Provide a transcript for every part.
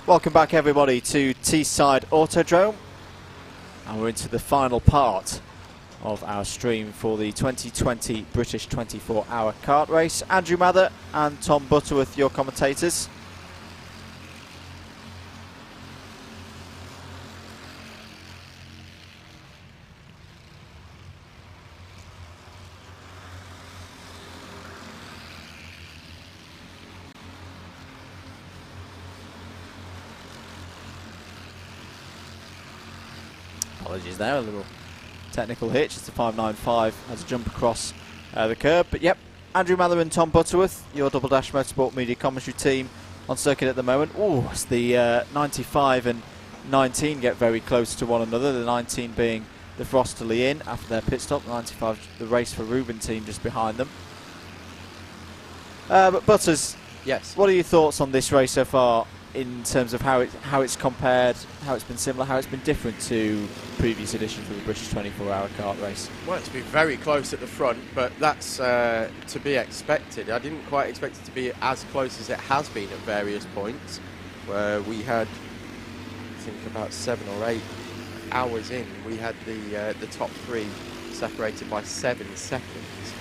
Welcome back everybody to Teesside Autodrome, and we're into the final part of our stream for the 2020 British 24-hour kart race. Andrew Mather and Tom Butterworth, your commentators. Apologies there, a little technical hitch. It's a 595 as a jump across the curb. But yep, Andrew Mather and Tom Butterworth, your Double Dash Motorsport Media commentary team on circuit at the moment. Oh, as the 95 and 19 get very close to one another. The 19 being the Frosterly Inn after their pit stop. The 95, the Race for Reuben team just behind them. But Butters, yes. What are your thoughts on this race so far, in terms of how it's compared, how it's been similar, how it's been different to previous editions of the British 24-hour kart race? Well, it's been very close at the front, but that's to be expected. I didn't quite expect it to be as close as it has been at various points, where we had, I think, about 7 or 8 hours in, we had the top 3 separated by 7 seconds.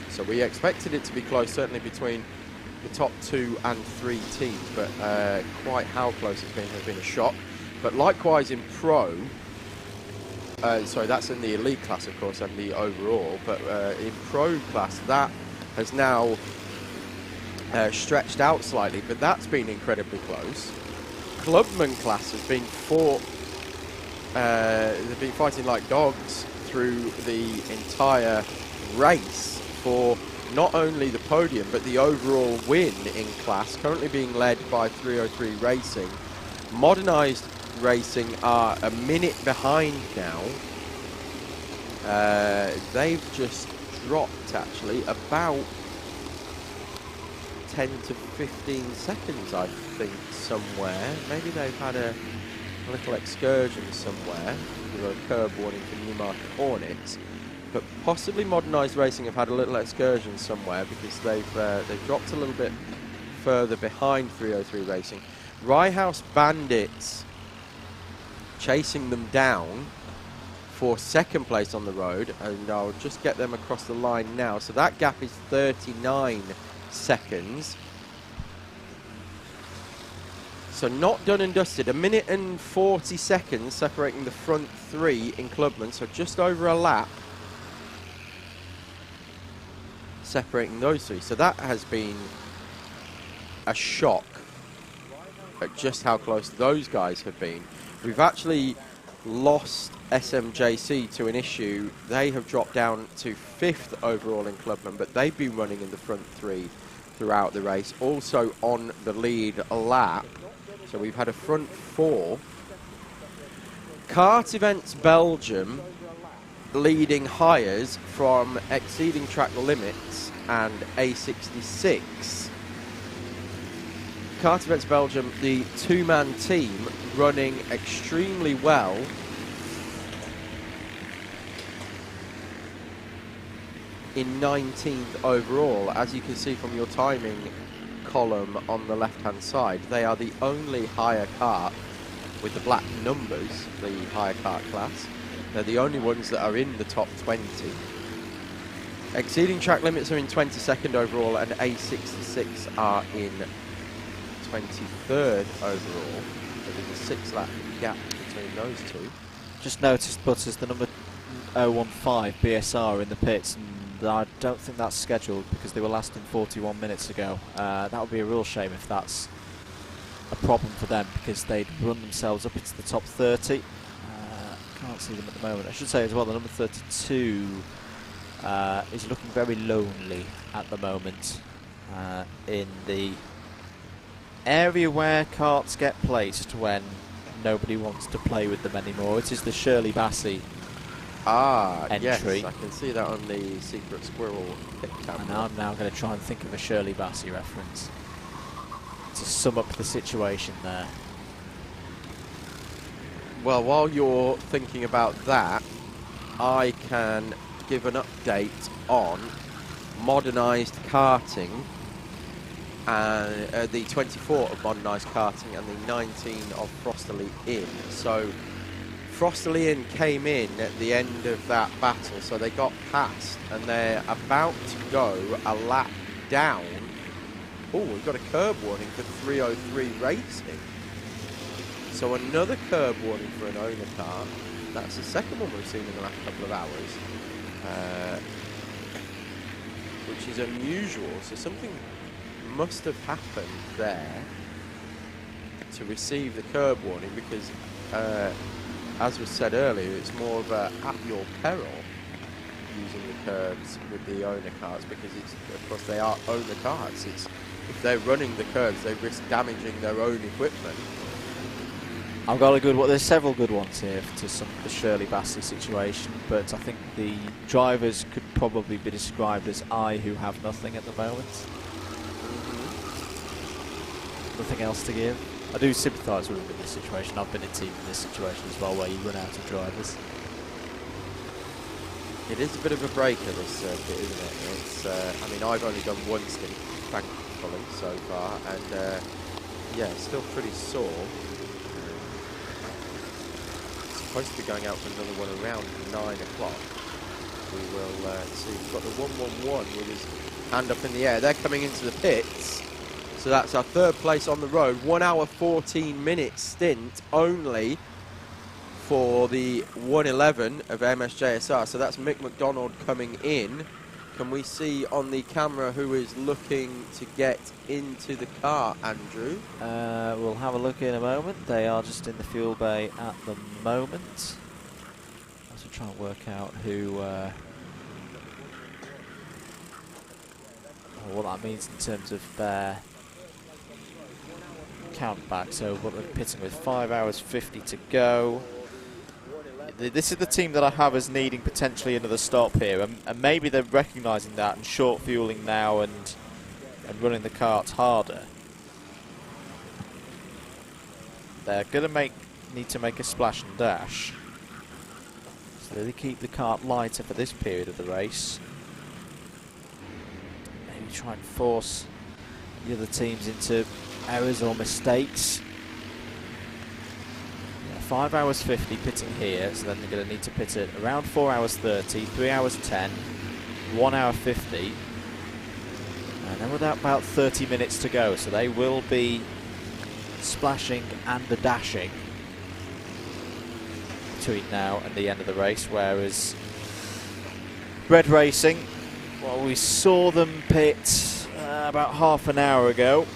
So we expected it to be close, certainly between the top 2 and 3 teams, but quite how close it's been has been a shock. But likewise in Pro, sorry, that's in the elite class, of course, and the overall, but in Pro class, that has now stretched out slightly, but that's been incredibly close. Clubman class has been fought, they've been fighting like dogs through the entire race for not only the podium, but the overall win in class, currently being led by 303 Racing. Modernised Racing are a minute behind now. They've just dropped, actually, about 10 to 15 seconds, I think, somewhere. Maybe they've had a little excursion somewhere with a curb warning for Newmarket Hornets. But possibly Modernised Racing have had a little excursion somewhere, because they've dropped a little bit further behind 303 Racing. Rye House Bandits chasing them down for second place on the road, and I'll just get them across the line now. So that gap is 39 seconds. So not done and dusted. 1 minute and 40 seconds separating the front 3 in Clubman, so just over a lap separating those 3. So that has been a shock at just how close those guys have been. We've actually lost SMJC to an issue. They have dropped down to 5th overall in Clubman, but they've been running in the front 3 throughout the race, also on the lead lap. So we've had a front 4. Kart Events Belgium leading hires from Exceeding Track Limits and A66. Kart Events Belgium, the 2-man team, running extremely well. In 19th overall, as you can see from your timing column on the left-hand side. They are the only hire kart with the black numbers, the hire kart class. They're the only ones that are in the top 20. Exceeding Track Limits are in 22nd overall, and A66 are in 23rd overall. So there's a 6-lap gap between those two. Just noticed, Butters, the number 015 BSR in the pits, and I don't think that's scheduled because they were last in 41 minutes ago. That would be a real shame if that's a problem for them, because they'd run themselves up into the top 30. Can't see them at the moment. I should say as well, the number 32 is looking very lonely at the moment in the area where karts get placed when nobody wants to play with them anymore. It is the Shirley Bassey entry. Yes, I can see that on the Secret Squirrel pit camera. And I'm now going to try and think of a Shirley Bassey reference to sum up the situation there. Well, while you're thinking about that, I can give an update on modernised karting and the 24 of Modernised Karting, and the 19 of Frosterley Inn. So Frosterley Inn came in at the end of that battle, so they got past, and they're about to go a lap down. Oh, we've got a curb warning for 303 Racing. So another curb warning for an owner car. That's the second one we've seen in the last couple of hours, which is unusual. So something must have happened there to receive the curb warning, because as was said earlier, it's more of a at your peril using the curbs with the owner cars, because it's, of course, they are owner cars. It's, if they're running the curbs, they risk damaging their own equipment. I've got a good one. There's several good ones here to some the Shirley Bassey situation, but I think the drivers could probably be described as I who have nothing at the moment. Nothing else to give. I do sympathise with them in this situation. I've been a team in this situation as well, where you run out of drivers. It is a bit of a breaker, this circuit, isn't it? It's, I mean, I've only done one stint, thankfully, so far, and yeah, it's still pretty sore. Supposed to be going out for another one around 9 o'clock. We will see. We've got the 111 with his hand up in the air. They're coming into the pits. So that's our third place on the road. 1 hour 14 minute stint only for the 111 of MSJSR. So that's Mick McDonald coming in. Can we see on the camera who is looking to get into the car, Andrew? We'll have a look in a moment. They are just in the fuel bay at the moment. Let's try and work out who, what that means in terms of their count back. So what we're pitting with 5 hours 50 to go. This is the team that I have as needing potentially another stop here, and maybe they're recognising that and short fueling now and running the karts harder. They're going to need to make a splash and dash, so they keep the kart lighter for this period of the race. Maybe try and force the other teams into errors or mistakes. 5 hours 50 pitting here, so then they're going to need to pit at around 4 hours 30, 3 hours 10, 1 hour 50, and then with about 30 minutes to go, so they will be splashing and dashing between now and the end of the race, whereas Red Racing, well, we saw them pit about half an hour ago.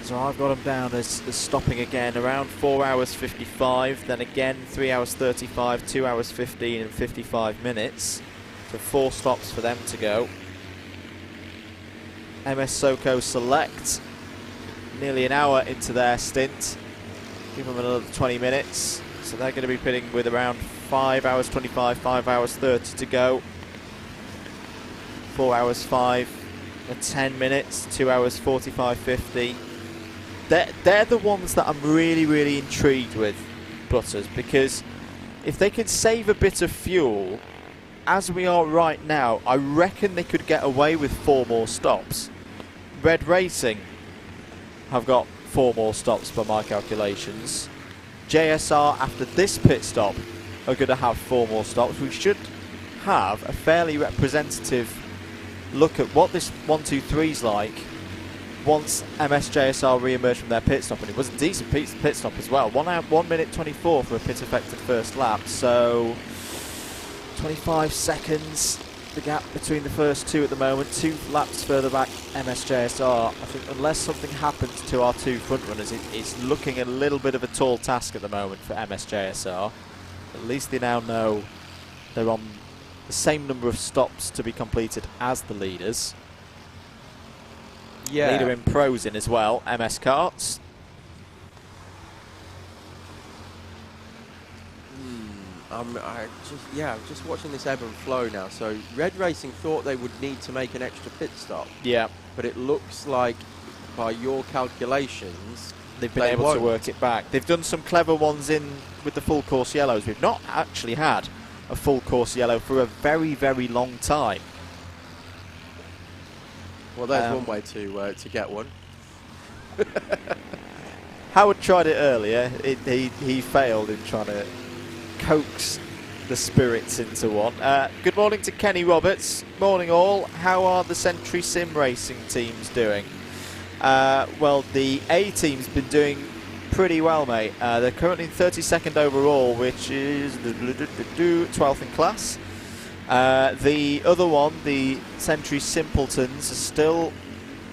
So I've got them down as stopping again around 4 hours 55, then again 3 hours 35, 2 hours 15 and 55 minutes. So 4 stops for them to go. MS SoCo Select, nearly an hour into their stint. Give them another 20 minutes. So they're going to be pitting with around 5 hours 25, 5 hours 30 to go. 4 hours 5 and 10 minutes, 2 hours 45, 50. They're the ones that I'm really, really intrigued with, Butters, because if they can save a bit of fuel, as we are right now, I reckon they could get away with 4 more stops. Red Racing have got 4 more stops by my calculations. JSR, after this pit stop, are going to have 4 more stops. We should have a fairly representative look at what this 1-2-3's like once MSJSR re-emerged from their pit stop, and it was a decent pit stop as well. 1 minute 24 for a pit affected first lap, so 25 seconds the gap between the first two at the moment. 2 laps further back MSJSR. I think unless something happens to our 2 front runners, it's looking a little bit of a tall task at the moment for MSJSR. At least they now know they're on the same number of stops to be completed as the leaders. Yeah. Leader in pros in as well, MS Karts. I'm just watching this ebb and flow now. So Red Racing thought they would need to make an extra pit stop. Yeah. But it looks like, by your calculations, they've been able to work it back. They've done some clever ones in with the full course yellows. We've not actually had a full course yellow for a very, very long time. Well, there's one way to get one. Howard tried it earlier. He failed in trying to coax the spirits into one. Good morning to Kenny Roberts. Morning all. How are the Century Sim Racing teams doing? Well, the A team's been doing pretty well, mate. They're currently 32nd overall, which is 12th in class. The other one, the Century Simpletons, are still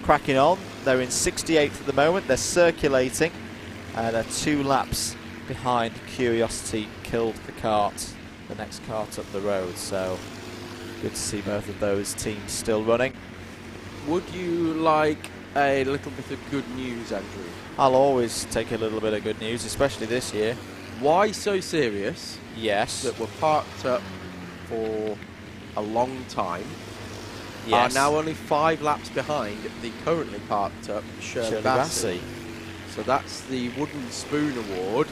cracking on. They're in 68th at the moment. They're circulating. They're 2 laps behind Curiosity Killed the Kart, the next kart up the road. So good to see both of those teams still running. Would you like a little bit of good news, Andrew? I'll always take a little bit of good news, especially this year. Why So Serious? Yes. That were parked up for a long time. Yes. Are now only 5 laps behind the currently parked up Shirley Bassey. So that's the Wooden Spoon Award.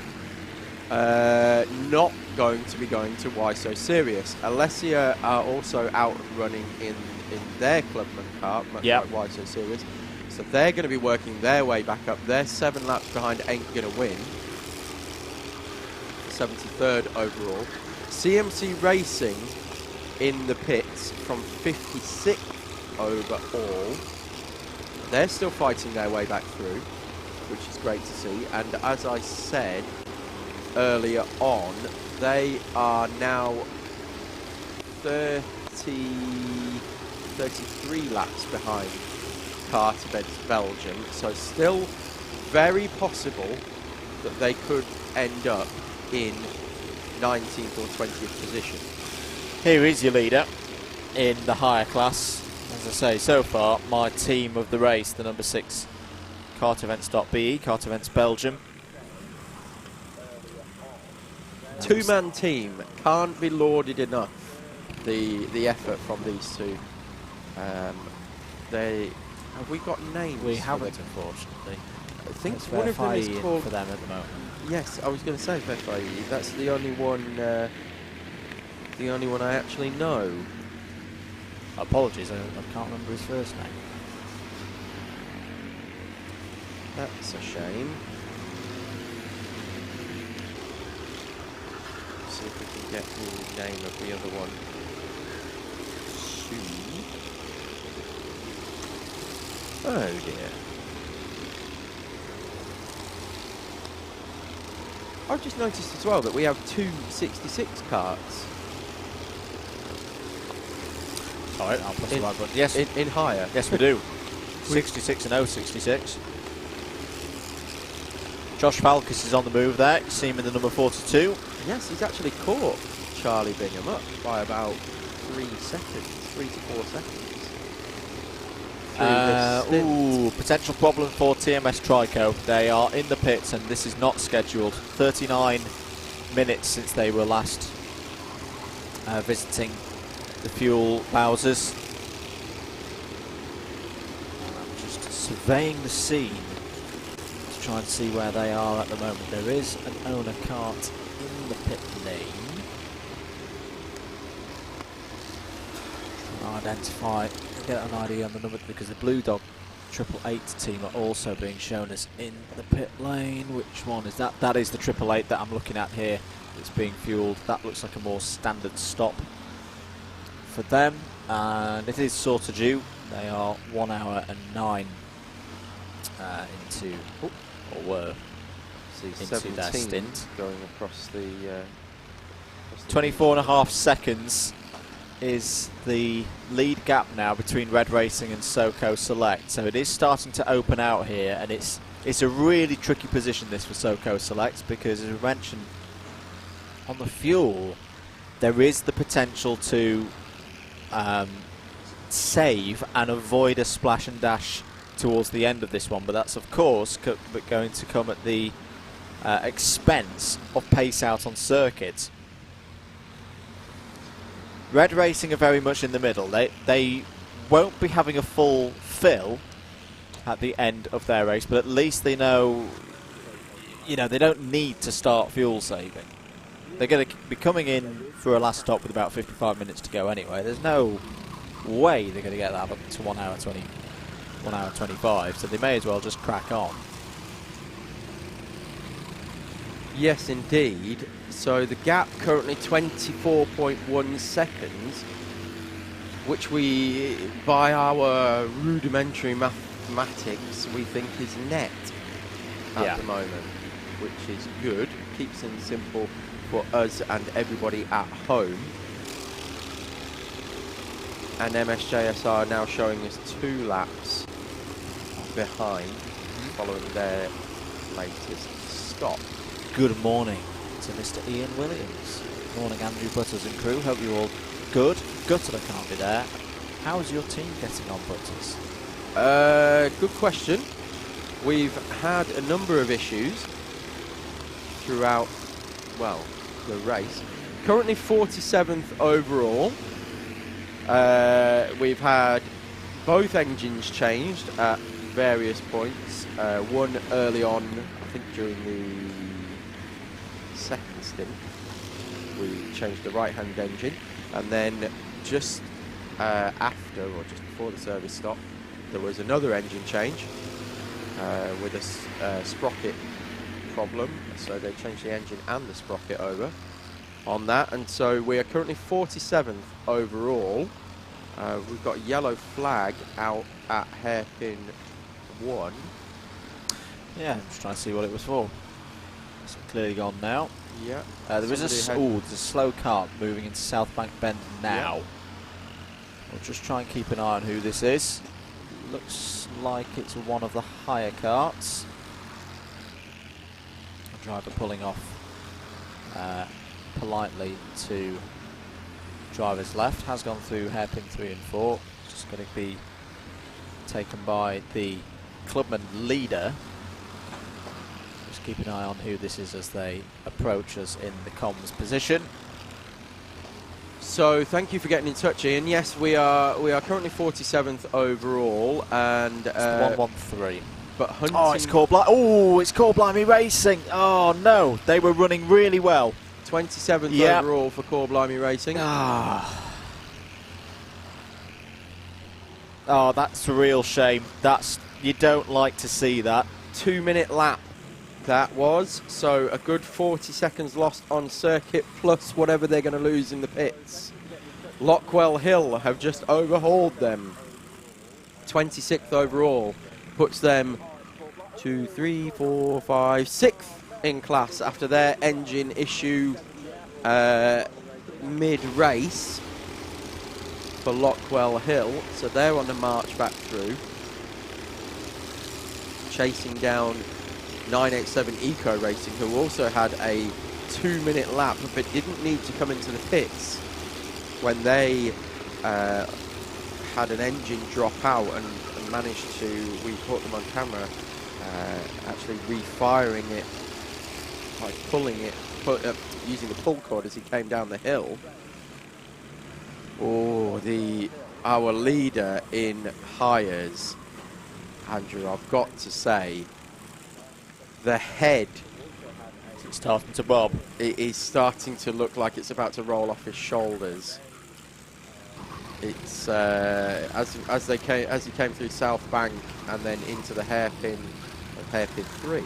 Not going to be going to Why So Serious. Alessia are also out and running in their Clubman kart, much like Why So Serious. So they're going to be working their way back up. They're 7 laps behind, ain't going to win. 73rd overall. CMC Racing in the pits from 56th overall. They're still fighting their way back through, which is great to see. And as I said earlier on, they are now 33 laps behind Kart against Belgium, so still very possible that they could end up in 19th or 20th position. Here is your leader in the higher class. As I say, so far, my team of the race, the number 6 Kart Events.be, Kart Events Belgium. Two-man team, can't be lauded enough, the effort from these two. Have we got names? We haven't, unfortunately. I think it's one of them is called... for them at the moment. Yes, I was going to say FFIE. That's the only one I actually know. Apologies, I can't remember his first name. That's a shame. See if we can get the name of the other one soon. Oh dear. I've just noticed as well that we have 2 66 carts. Alright, I'll press the right button. Yes. In higher. Yes, we do. 66 and 066. Josh Falkus is on the move there. You see him in the number 42. Yes, he's actually caught Charlie Bingham up by about 3 to 4 seconds. Potential problem for TMS Trico. They are in the pits and this is not scheduled. 39 minutes since they were last visiting the fuel Bowsers. I'm just surveying the scene to try and see where they are at the moment. There is an owner kart in the pit lane. Identify, get an idea on the number, because the Blue Dog 888 team are also being shown as in the pit lane. Which one is that? That is the 888 that I'm looking at here. It's being fueled. That looks like a more standard stop for them, and it is sort of due. They are 1 hour and 9 into, or were into their stint. Going across the 24.5 seconds is the lead gap now between Red Racing and SoCo Select. So it is starting to open out here, and it's a really tricky position this for SoCo Select, because as we mentioned on the fuel, there is the potential to save and avoid a splash and dash towards the end of this one, but that's of course going to come at the expense of pace out on circuit. Red Racing are very much in the middle. They won't be having a full fill at the end of their race, but at least they know, they don't need to start fuel saving. They're going to be coming in for a last stop with about 55 minutes to go anyway. There's no way they're going to get that up to 1 hour 20 1 hour 25, so they may as well just crack on. Yes, indeed. So the gap currently 24.1 seconds, which we, by our rudimentary mathematics, we think is net at the moment, which is good. Keeps things simple for us and everybody at home. And MSJSR now showing us 2 laps behind, following their latest stop. Good morning to Mr. Ian Williams. Morning, Andrew Butters and crew. Hope you're all good. Gutted I can't be there. How's your team getting on, Butters? Good question. We've had a number of issues throughout, well, the race. Currently 47th overall. We've had both engines changed at various points. One early on, I think during the second stint, we changed the right-hand engine, and then just after, or just before the service stop, there was another engine change with a sprocket problem, so they changed the engine and the sprocket over on that, and so we are currently 47th overall. We've got a yellow flag out at hairpin 1. Yeah, I'm just trying to see what it was for. It's clearly gone now. Yeah. There is there's a slow kart moving into South Bank Bend now. Yeah. We'll just try and keep an eye on who this is. Looks like it's one of the higher karts. The driver pulling off politely to driver's left, has gone through hairpin 3 and 4. Just going to be taken by the clubman leader. Just keep an eye on who this is as they approach us in the comms position. So thank you for getting in touch, Ian. Yes, we are currently 47th overall, and it's the 113. But hunting. Oh, it's Call Blimey Racing. Oh no, they were running really well. 27th overall for Call Blimey Racing. Oh, that's a real shame. You don't like to see that. 2-minute lap that was, so a good 40 seconds lost on circuit, plus whatever they're going to lose in the pits. Lockwell Hill have just overhauled them. 26th overall, puts them 2, 3, 4, 5, 6th in class after their engine issue mid-race for Lockwell Hill, so they're on the march back through, chasing down 987 Eco Racing, who also had a 2-minute lap but didn't need to come into the pits when they had an engine drop out and managed to, we caught them on camera, actually refiring it by pulling it, using the pull cord as he came down the hill. Oh, our leader in hires, Andrew, I've got to say, the head, it's starting to bob. It is starting to look like it's about to roll off his shoulders. It's as he came through South Bank and then into the hairpin 3.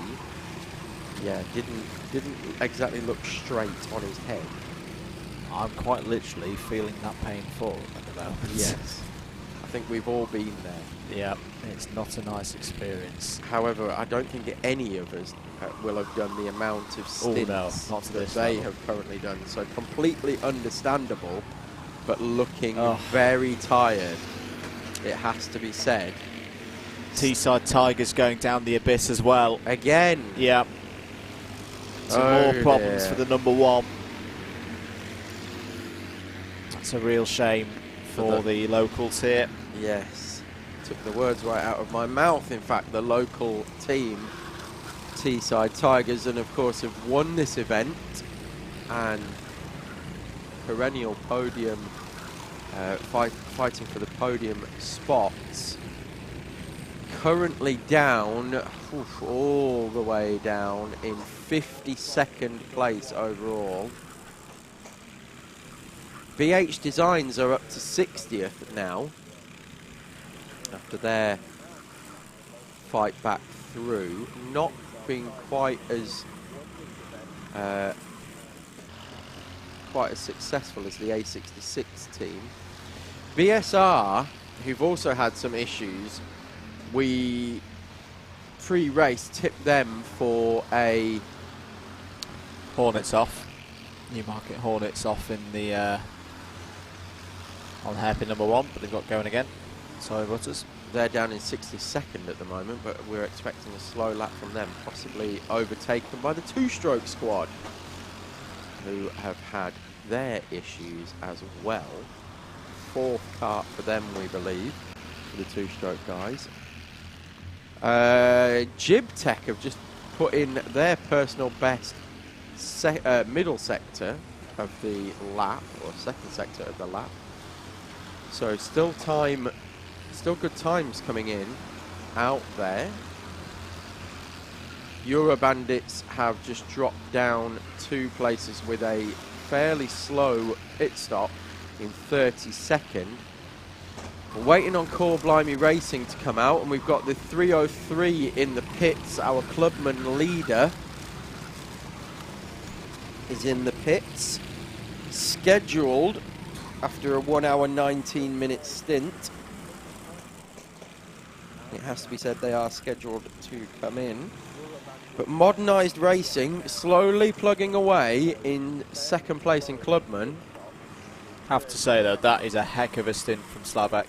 Yeah, didn't exactly look straight on his head. I'm quite literally feeling that pain forward at the moment. Yes, I think we've all been there. Yeah, it's not a nice experience. However, I don't think any of us will have done the amount of stints that they have currently done. So completely understandable, but looking very tired, it has to be said. Teesside Tigers going down the abyss as well. Again. Yeah. Some more problems for the number 1. That's a real shame for the locals here. Yes. Took the words right out of my mouth. In fact, the local team, Teesside Tigers, and of course have won this event and perennial podium, fighting for the podium spots. Currently down, all the way down in 52nd place overall. BH Designs are up to 60th now after their fight back through, not being quite as successful as the A66 team. BSR, who've also had some issues, we pre-race tipped them for a Hornets off. Newmarket Hornets off in the on hairpin number 1, but they've got going again. Sorry, Butters. They're down in 62nd at the moment, but we're expecting a slow lap from them, possibly overtaken by the two-stroke squad, who have had their issues as well. 4th kart for them, we believe, for the two-stroke guys. Jib Tech have just put in their personal best middle sector of the lap, or second sector of the lap. So still good times coming in out there. Euro Bandits have just dropped down 2 places with a fairly slow pit stop in 32nd. We're waiting on Core Blimey Racing to come out, and we've got the 303 in the pits. Our clubman leader is in the pits, scheduled after a 1 hour 19 minute stint. It has to be said they are scheduled to come in. But Modernised Racing slowly plugging away in 2nd place in Clubman. Have to say though, that is a heck of a stint from Slavak.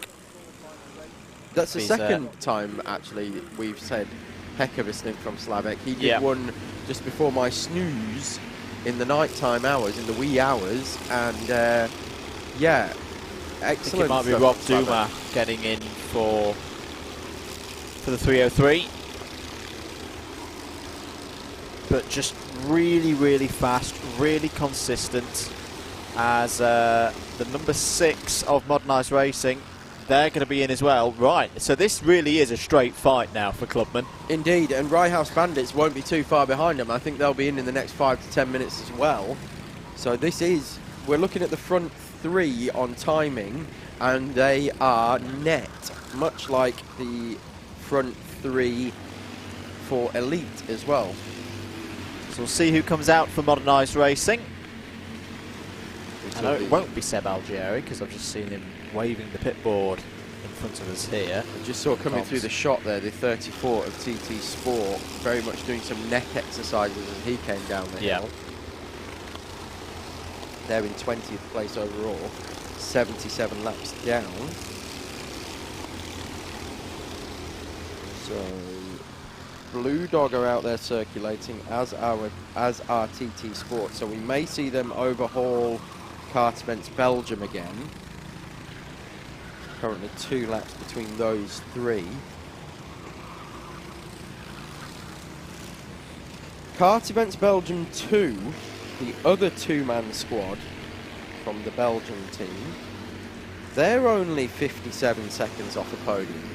That's the second time actually we've said heck of a stint from Slavak. He did one just before my snooze in the nighttime hours, in the wee hours, and yeah, excellent. I think it might be Rob Duma getting in for the 303. But just really, really fast, really consistent. As the number 6 of Modernised Racing, they're going to be in as well. Right, so this really is a straight fight now for Clubman. Indeed, and Rye House Bandits won't be too far behind them. I think they'll be in the next 5 to 10 minutes as well. So we're looking at the front 3 on timing, and they are net, much like the front 3 for Elite as well. So we'll see who comes out for Modernised Racing. I know it won't be Seb Algieri, because I've just seen him waving the pit board in front of us here. I just saw coming through the shot there, the 34 of TT Sport, very much doing some neck exercises as he came down the hill. They're in 20th place overall, 77 laps down. So Blue Dog are out there circulating, as are TT Sport. So we may see them overhaul Kart Events Belgium again. Currently 2 laps between those 3. Kart Events Belgium 2, the other 2-man squad from the Belgian team, they're only 57 seconds off the podium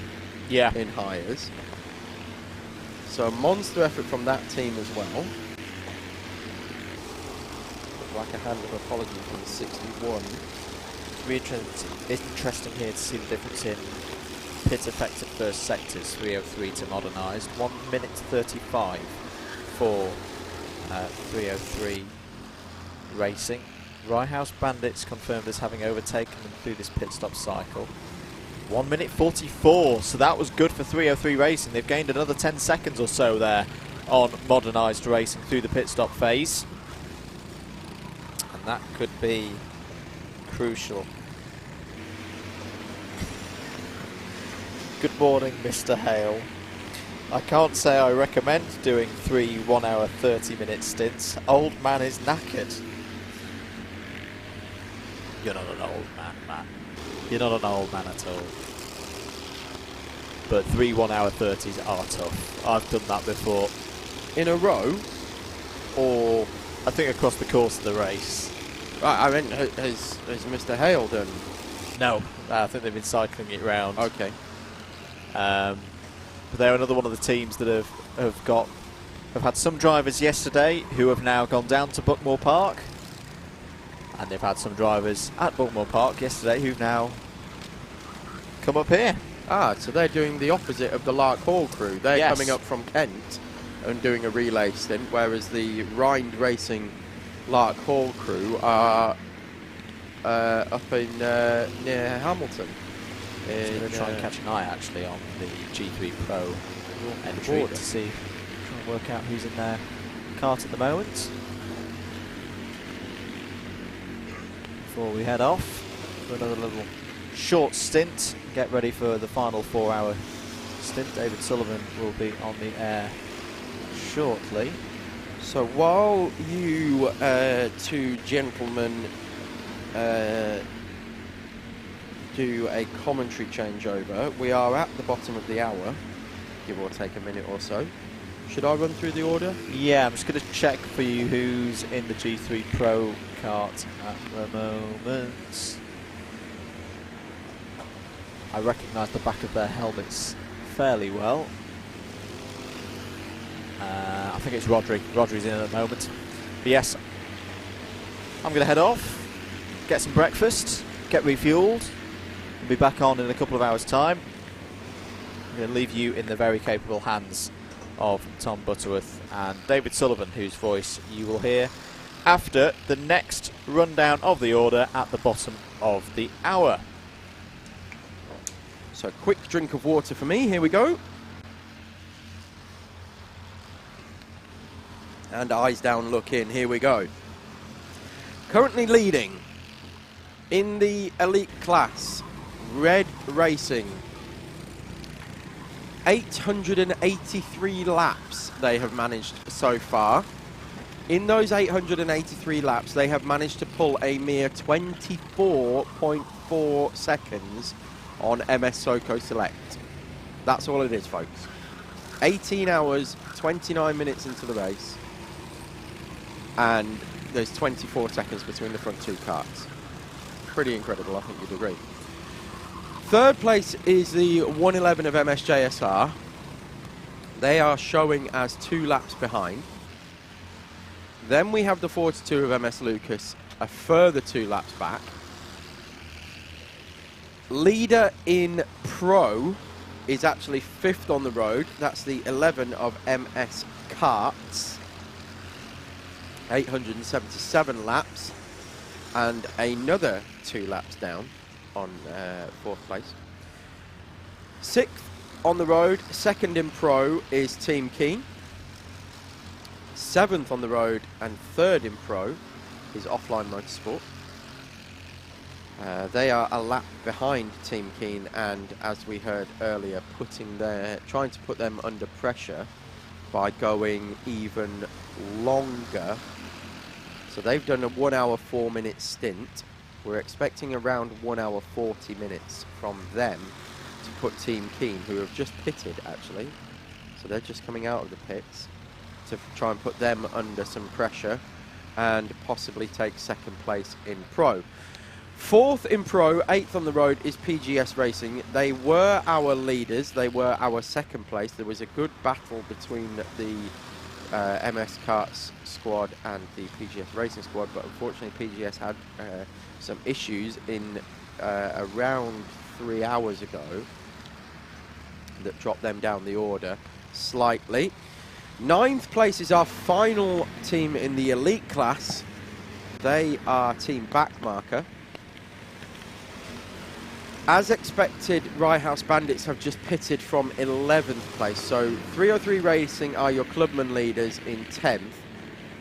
in hires. So a monster effort from that team as well. Like a hand of apology from the 61. It's interesting here to see the difference in pit effective first sectors, 303 to Modernised. 1 minute 35 for 303 Racing. Rye House Bandits confirmed as having overtaken them through this pit stop cycle. 1 minute 44, so that was good for 303 Racing. They've gained another 10 seconds or so there on Modernised Racing through the pit stop phase. And that could be crucial. Good morning, Mr. Hale. I can't say I recommend doing 3 1 hour 30 minute stints. Old man is knackered. You're not an old man, Matt. You're not an old man at all. But 3 1 hour 30s are tough. I've done that before. In a row? Or I think across the course of the race. Right, I mean, has Mr. Hale done? No, I think they've been cycling it round. Okay. But they're another one of the teams that have had some drivers yesterday who have now gone down to Buckmore Park, and they've had some drivers at Buckmore Park yesterday who've now come up here. Ah, so they're doing the opposite of the Lark Hall crew. They're Yes. coming up from Kent and doing a relay stint, whereas the Rind Racing Lark Hall crew are up in near Hamilton. I'm going to try and catch an eye actually on the G3 Pro entry border. to see, try and work out who's in their kart at the moment. Before we head off for another little short stint, get ready for the final 4-hour stint. David Sullivan will be on the air shortly. So while you two gentlemen do a commentary changeover, we are at the bottom of the hour, give or take a minute or so. Should I run through the order? Yeah, I'm just going to check for you who's in the G3 Pro kart at the moment. I recognise the back of their helmets fairly well. I think it's Rodri. Rodri's in at the moment. But yes, I'm going to head off, get some breakfast, get refuelled, and be back on in a couple of hours' time. I'm going to leave you in the very capable hands of Tom Butterworth and David Sullivan, whose voice you will hear after the next rundown of the order at the bottom of the hour. So quick drink of water for me, here we go. And eyes down, look in, here we go. Currently leading in the elite class, Red Racing. 883 laps they have managed so far. In those 883 laps, they have managed to pull a mere 24.4 seconds on MS Soco Select. That's all it is, folks. 18 hours, 29 minutes into the race, and there's 24 seconds between the front two karts. Pretty incredible, I think you'd agree. Third place is the 111 of MSJSR. They are showing as 2 laps behind. Then we have the 42 of MS Lucas, a further 2 laps back. Leader in Pro is actually 5th on the road. That's the 11 of MS Karts. 877 laps. And another 2 laps down on 4th place. 6th on the road, 2nd in Pro is Team Keen. 7th on the road and 3rd in Pro is Offline Motorsport. They are a lap behind Team Keen, and as we heard earlier, trying to put them under pressure by going even longer. So they've done a 1 hour 4 minute stint. We're expecting around 1 hour 40 minutes from them to put Team Keen, who have just pitted actually. So they're just coming out of the pits, to try and put them under some pressure and possibly take 2nd place in Pro. 4th in Pro, 8th on the road is PGS Racing. They were our leaders, they were our 2nd place. There was a good battle between the MS Karts squad and the PGS Racing squad, but unfortunately PGS had some issues in around 3 hours ago that dropped them down the order slightly. 9th place is our final team in the elite class. They are Team Backmarker. As expected, Rye House Bandits have just pitted from 11th place. So 303 Racing are your clubman leaders in 10th.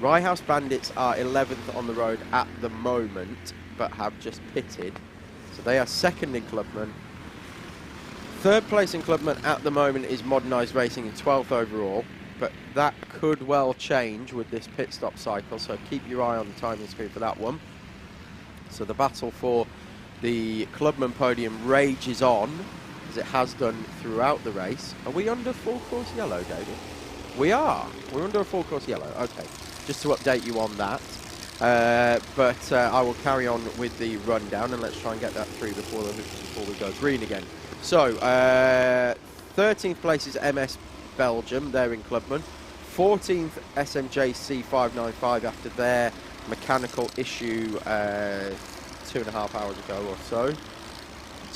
Rye House Bandits are 11th on the road at the moment, but have just pitted. So they are 2nd in clubman. 3rd place in clubman at the moment is Modernised Racing in 12th overall, but that could well change with this pit stop cycle, so keep your eye on the timing screen for that one. So the battle for the clubman podium rages on, as it has done throughout the race. Are we under full course yellow, David? We are. We're under a full course yellow. Okay, just to update you on that. But I will carry on with the rundown, and let's try and get that through before we go green again. So 13th place is MS Belgium. They're in clubman. 14th SMJ C595 after their mechanical issue 2.5 hours ago or so.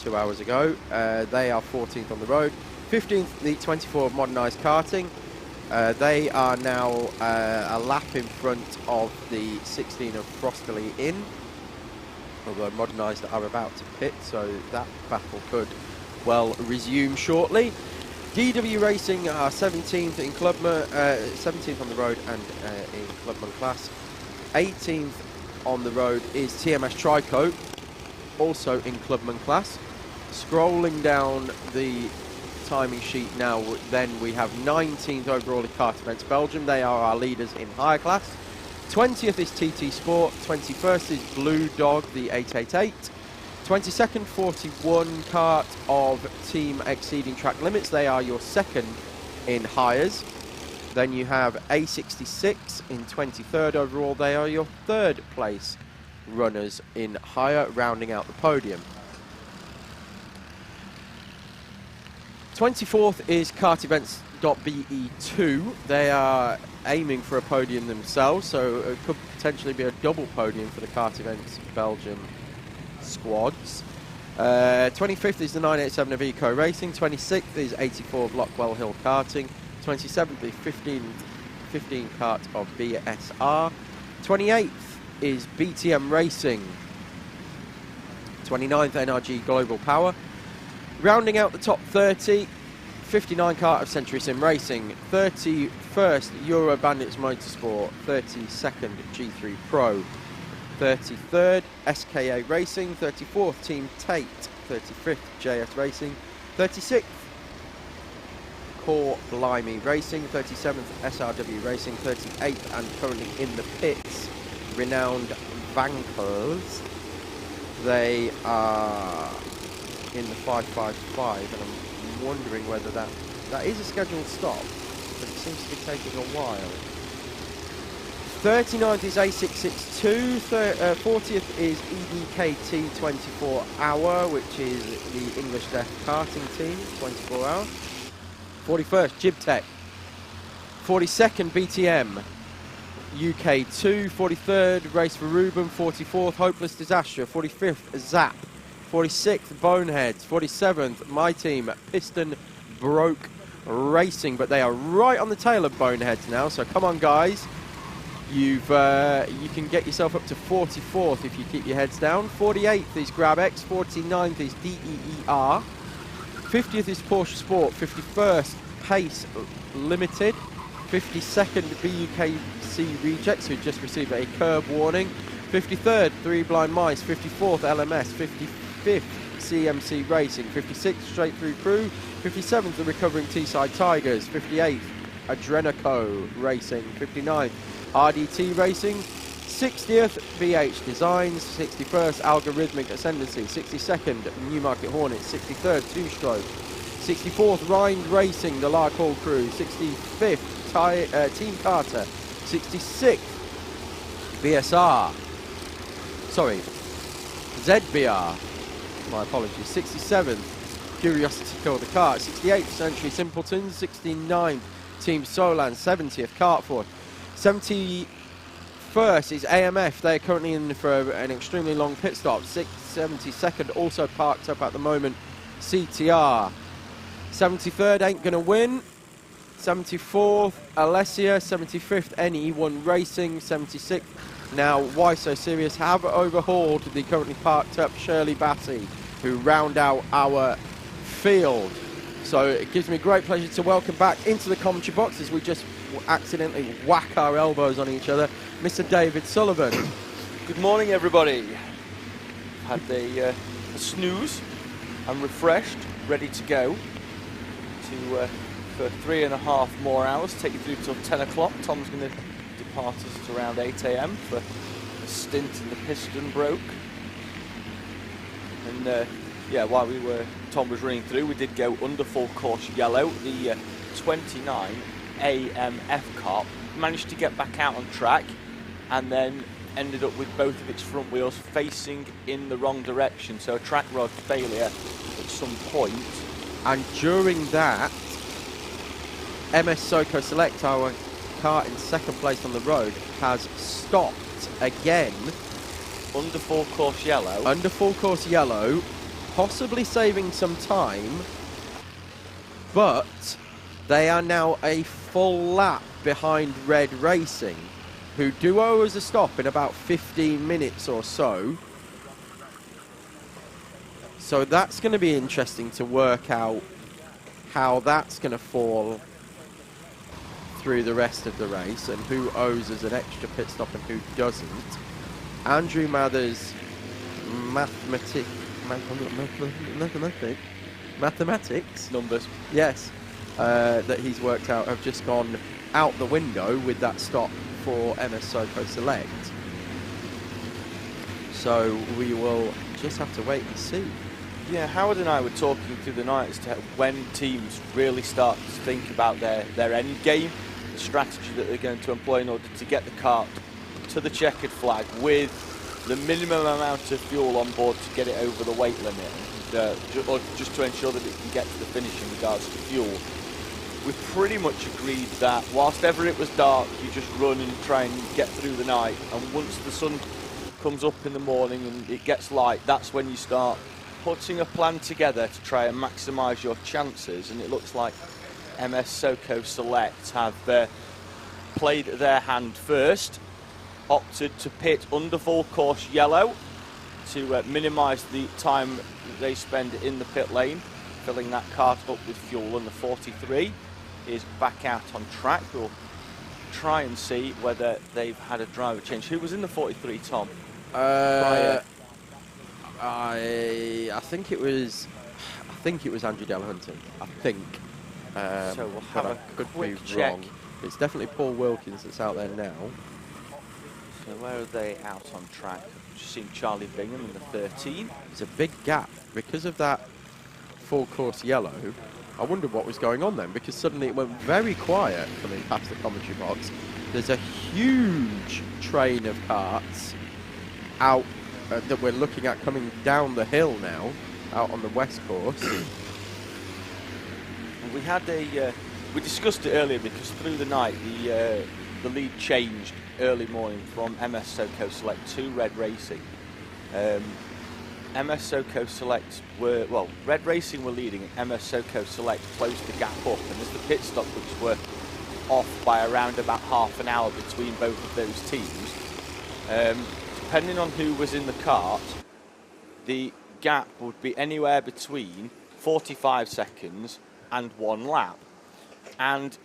2 hours ago. They are 14th on the road. 15th, the 24 of Modernised Karting. They are now a lap in front of the 16 of Frosterley Inn, although Modernised are about to pit, so that battle could well resume shortly. DW Racing are 17th in Clubman, 17th on the road and in Clubman class. 18th on the road is TMS Trico, also in Clubman class. Scrolling down the timing sheet now, then we have 19th overall in Kart Events Belgium. They are our leaders in higher class. 20th is TT Sport. 21st is Blue Dog, the 888. 22nd, 41 Kart of Team Exceeding Track Limits. They are your second in hires. Then you have A66 in 23rd overall. They are your third place runners in hire, rounding out the podium. 24th is kartevents.be2. They are aiming for a podium themselves, so it could potentially be a double podium for the Kart Events Belgium squads. 25th is the 987 of Eco Racing. 26th is 84 of Lockwell Hill Karting. 27th is 15 Kart of BSR. 28th is BTM Racing. 29th NRG Global Power. Rounding out the top 30, 59 Kart of Century Sim Racing, 31st Euro Bandits Motorsport, 32nd G3 Pro, 33rd SKA Racing, 34th Team Tate, 35th JS Racing, 36th Core Blimey Racing, 37th SRW Racing, 38th and currently in the pits, Renowned Vankers. They are in the 555, and I'm wondering whether that is a scheduled stop, but it seems to be taking a while. 39th is A662, 40th is EDKT 24 Hour, which is the English Deaf Karting team, 24 Hour. 41st Jibtech, 42nd BTM UK2, 43rd Race for Ruben, 44th Hopeless Disaster, 45th Zap, 46th Boneheads, 47th my team Piston Broke Racing, but they are right on the tail of Boneheads now, so come on guys, you can get yourself up to 44th if you keep your heads down. 48th is GrabX, 49th is DEER, 50th is Porsche Sport, 51st Pace Limited, 52nd BUKC Rejects, who just received a curb warning, 53rd Three Blind Mice, 54th LMS, 55th CMC Racing, 56th Straight Through Crew, 57th the recovering Teesside Tigers, 58th Adrenico Racing, 59th RDT Racing, 60th BH Designs, 61st Algorithmic Ascendancy, 62nd Newmarket Hornets, 63rd Two Stroke, 64th Rind Racing, the Lark Hall Crew, 65th Team Carter, 66th BSR, sorry, ZBR, my apologies, 67th Curiosity Kill the Kart, 68th Century Simpletons, 69th Team Solan, 70th Cartford, 71st is AMF, they're currently in for an extremely long pit stop, 72nd also parked up at the moment, CTR, 73rd ain't gonna win, 74th Alessia, 75th NE1 Racing, 76th now Why So Serious have overhauled the currently parked up Shirley Batty, who round out our field. So it gives me great pleasure to welcome back into the commentary box as we just accidentally whack our elbows on each other, Mr. David Sullivan. Good morning, everybody. Had a snooze. I'm refreshed, ready to go for 3.5 more hours. Take you through till 10 o'clock. Tom's going to depart us at around 8 a.m. for a stint in the Piston Broke. And yeah, while Tom was running through, we did go under full course yellow. The 29 AMF car managed to get back out on track and then ended up with both of its front wheels facing in the wrong direction, so a track rod failure at some point. And during that, MS Soco Select, our car in second place on the road, has stopped again. Under full course yellow. Under full course yellow. possibly saving some time, but they are now a full lap behind Red Racing, who do owe us a stop in about 15 minutes or so. So that's going to be interesting to work out how that's going to fall through the rest of the race and who owes us an extra pit stop and who doesn't. Andrew Mather's mathematics Numbers. yes, that he's worked out have just gone out the window with that stop for MS Soco Select. So we will just have to wait and see. Yeah, Howard and I were talking through the night as to when teams really start to think about their end game, the strategy that they're going to employ in order to get the kart to the checkered flag with the minimum amount of fuel on board to get it over the weight limit, or just to ensure that it can get to the finish in regards to fuel. We pretty much agreed that whilst ever it was dark, you just run and try and get through the night, and once the sun comes up in the morning and it gets light, that's when you start putting a plan together to try and maximise your chances. And it looks like MS Soco Select have played their hand first, opted to pit under full course yellow to minimise the time that they spend in the pit lane, filling that kart up with fuel, and the 43 is back out on track. We'll try and see whether they've had a driver change. Who was in the 43, Tom? I think it was Andrew Delahunty. I think. So we'll have a quick check. Wrong. It's definitely Paul Wilkins that's out there now. So where are they out on track? Just seen Charlie Bingham in the 13. There's a big gap because of that full course yellow. I wondered what was going on then, because suddenly it went very quiet coming past the commentary box. There's a huge train of karts out that we're looking at coming down the hill now, out on the west course. And we had we discussed it earlier because through the night the lead changed early morning from MS Soco Select to Red Racing. MS Soco Select Red Racing were leading and MS Soco Select closed the gap up, and as the pit stop which were off by around about half an hour between both of those teams, depending on who was in the kart, the gap would be anywhere between 45 seconds and 1 lap. And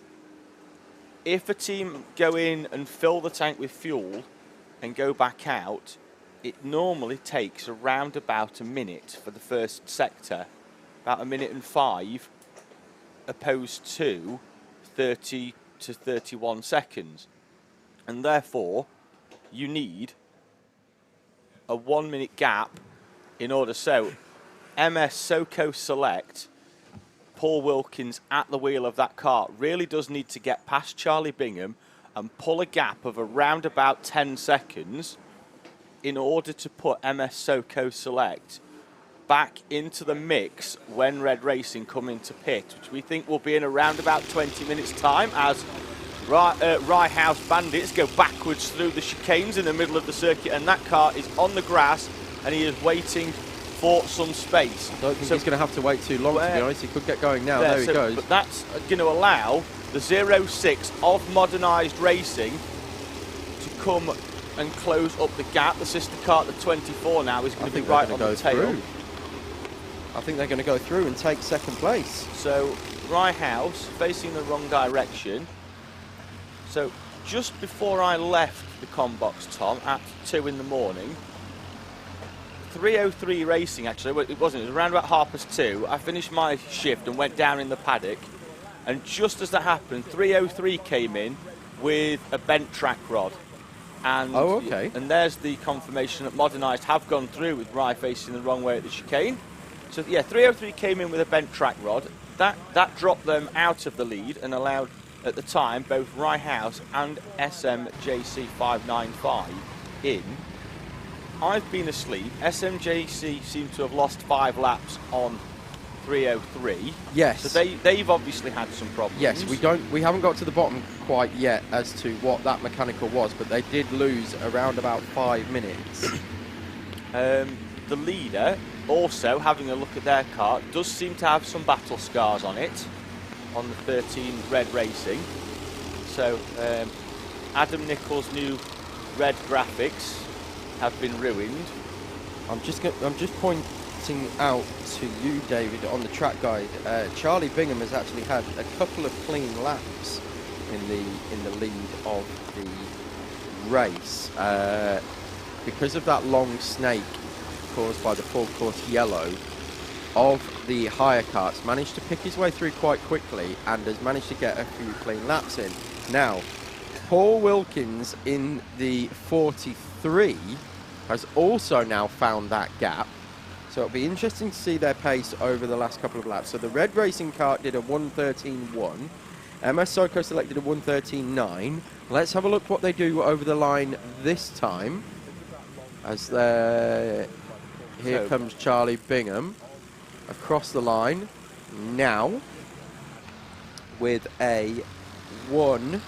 if a team go in and fill the tank with fuel and go back out, it normally takes around about a minute for the first sector, about a minute and 5, opposed to 30 to 31 seconds. And therefore, you need a 1 minute gap in order. So MS Soco Select, Paul Wilkins at the wheel of that kart, really does need to get past Charlie Bingham and pull a gap of around about 10 seconds in order to put MS Soco Select back into the mix when Red Racing come into pit, which we think will be in around about 20 minutes time, as Rye House Bandits go backwards through the chicanes in the middle of the circuit, and that car is on the grass and he is waiting for some space. I don't think he's going to have to wait too long, to be honest. He could get going now. There he goes. But that's going to allow the 06 of Modernised Racing to come and close up the gap. The sister car, the 24 now, is going to be right on the tail. Through. I think they're going to go through and take second place. So Rye House facing the wrong direction. So just before I left the com box, Tom, at 2 in the morning, 303 Racing, actually, it was around about 2:30. I finished my shift and went down in the paddock, and just as that happened, 303 came in with a bent track rod. And, oh, okay. And there's the confirmation that Modernised have gone through with Rye facing the wrong way at the chicane. So yeah, 303 came in with a bent track rod. That dropped them out of the lead and allowed, at the time, both Rye House and SMJC 595 in. I've been asleep. SMJC seem to have lost 5 laps on 303. Yes. So they've obviously had some problems. Yes, we haven't got to the bottom quite yet as to what that mechanical was, but they did lose around about 5 minutes. The leader also, having a look at their car, does seem to have some battle scars on it, on the 13 Red Racing. So Adam Nichols' new red graphics have been ruined. I'm just pointing out to you, David, on the track guide. Charlie Bingham has actually had a couple of clean laps in the lead of the race because of that long snake caused by the full course yellow of the higher karts. Managed to pick his way through quite quickly and has managed to get a few clean laps in. Now, Paul Wilkins in the 43 has also now found that gap. So it'll be interesting to see their pace over the last couple of laps. So the Red Racing Kart did a 1:13.1. MS Soco selected a 1:13.9. Let's have a look what they do over the line this time. As here comes Charlie Bingham across the line now with a 1,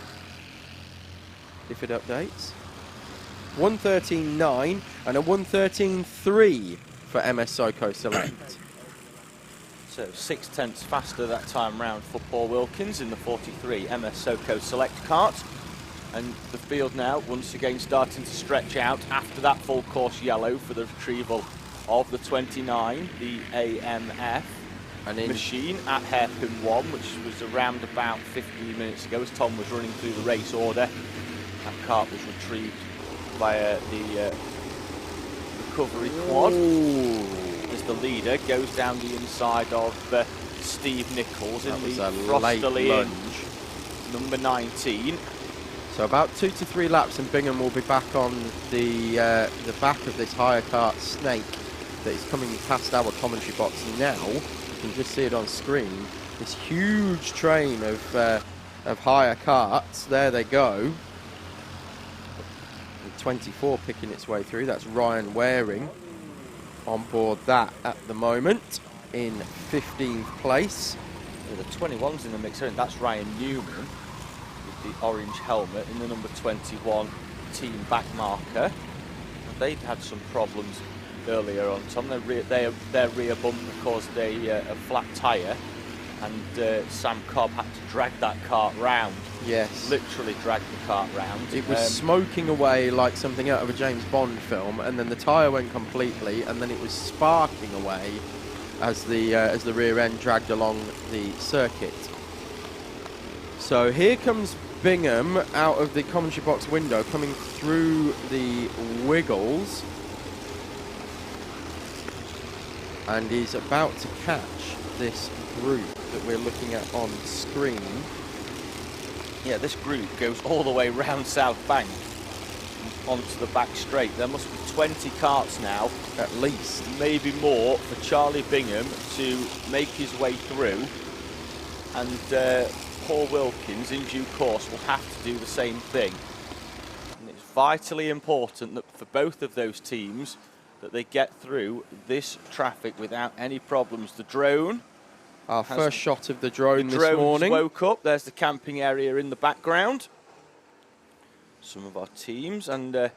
if it updates, 1:13.9 and a 1:13.3 for MS Soco Select. So 0.6 faster that time round for Paul Wilkins in the 43 MS Soco Select kart. And the field now once again starting to stretch out after that full course yellow for the retrieval of the 29, the AMF machine at hairpin 1, which was around about 15 minutes ago as Tom was running through the race order. That kart was retrieved via the recovery quad. As the leader goes down the inside of Steve Nichols in the Frosterly number 19. So about 2 to 3 laps and Bingham will be back on the back of this higher kart snake that is coming past our commentary box now. You can just see it on screen. This huge train of higher karts. There they go. The 24 picking its way through. That's Ryan Waring on board that at the moment in 15th place. Yeah, the 21's in the mix. That's Ryan Newman with the orange helmet in the number 21 team back marker. They'd had some problems earlier on, Tom. Their rear bumper caused a flat tyre, and Sam Cobb had to drag that kart round. Yes. Literally dragged the kart round. It was smoking away like something out of a James Bond film, and then the tyre went completely, and then it was sparking away as the rear end dragged along the circuit. So here comes Bingham out of the commentary box window, coming through the wiggles, and he's about to catch this group that we're looking at on screen. Yeah, this group goes all the way round South Bank onto the back straight. There must be 20 karts now, at least, maybe more, for Charlie Bingham to make his way through, and Paul Wilkins in due course will have to do the same thing. And it's vitally important that for both of those teams that they get through this traffic without any problems. The drone, our first shot of the drone this morning. Woke up. There's the camping area in the background. Some of our teams, and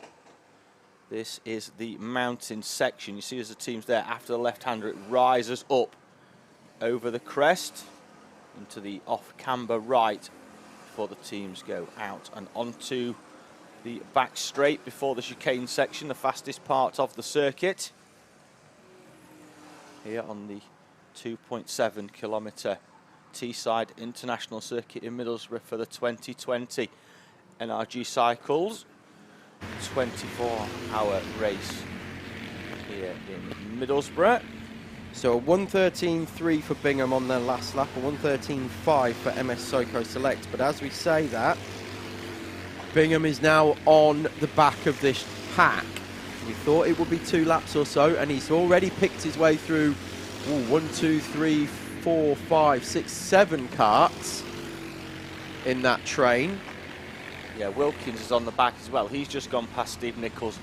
this is the mountain section. You see as the team's there after the left-hander, it rises up over the crest into the off-camber right before the teams go out and onto the back straight before the chicane section, the fastest part of the circuit. Here on the 2.7 kilometre Teesside International Circuit in Middlesbrough for the 2020 NRG Cycles 24-hour race here in Middlesbrough. So a 1:13.3 for Bingham on their last lap, a 1:13.5 for MS Soco Select. But as we say that, Bingham is now on the back of this pack. We thought it would be 2 laps or so, and he's already picked his way through 1, 2, 3, 4, 5, 6, 7 karts in that train. Yeah, Wilkins is on the back as well. He's just gone past Steve Nichols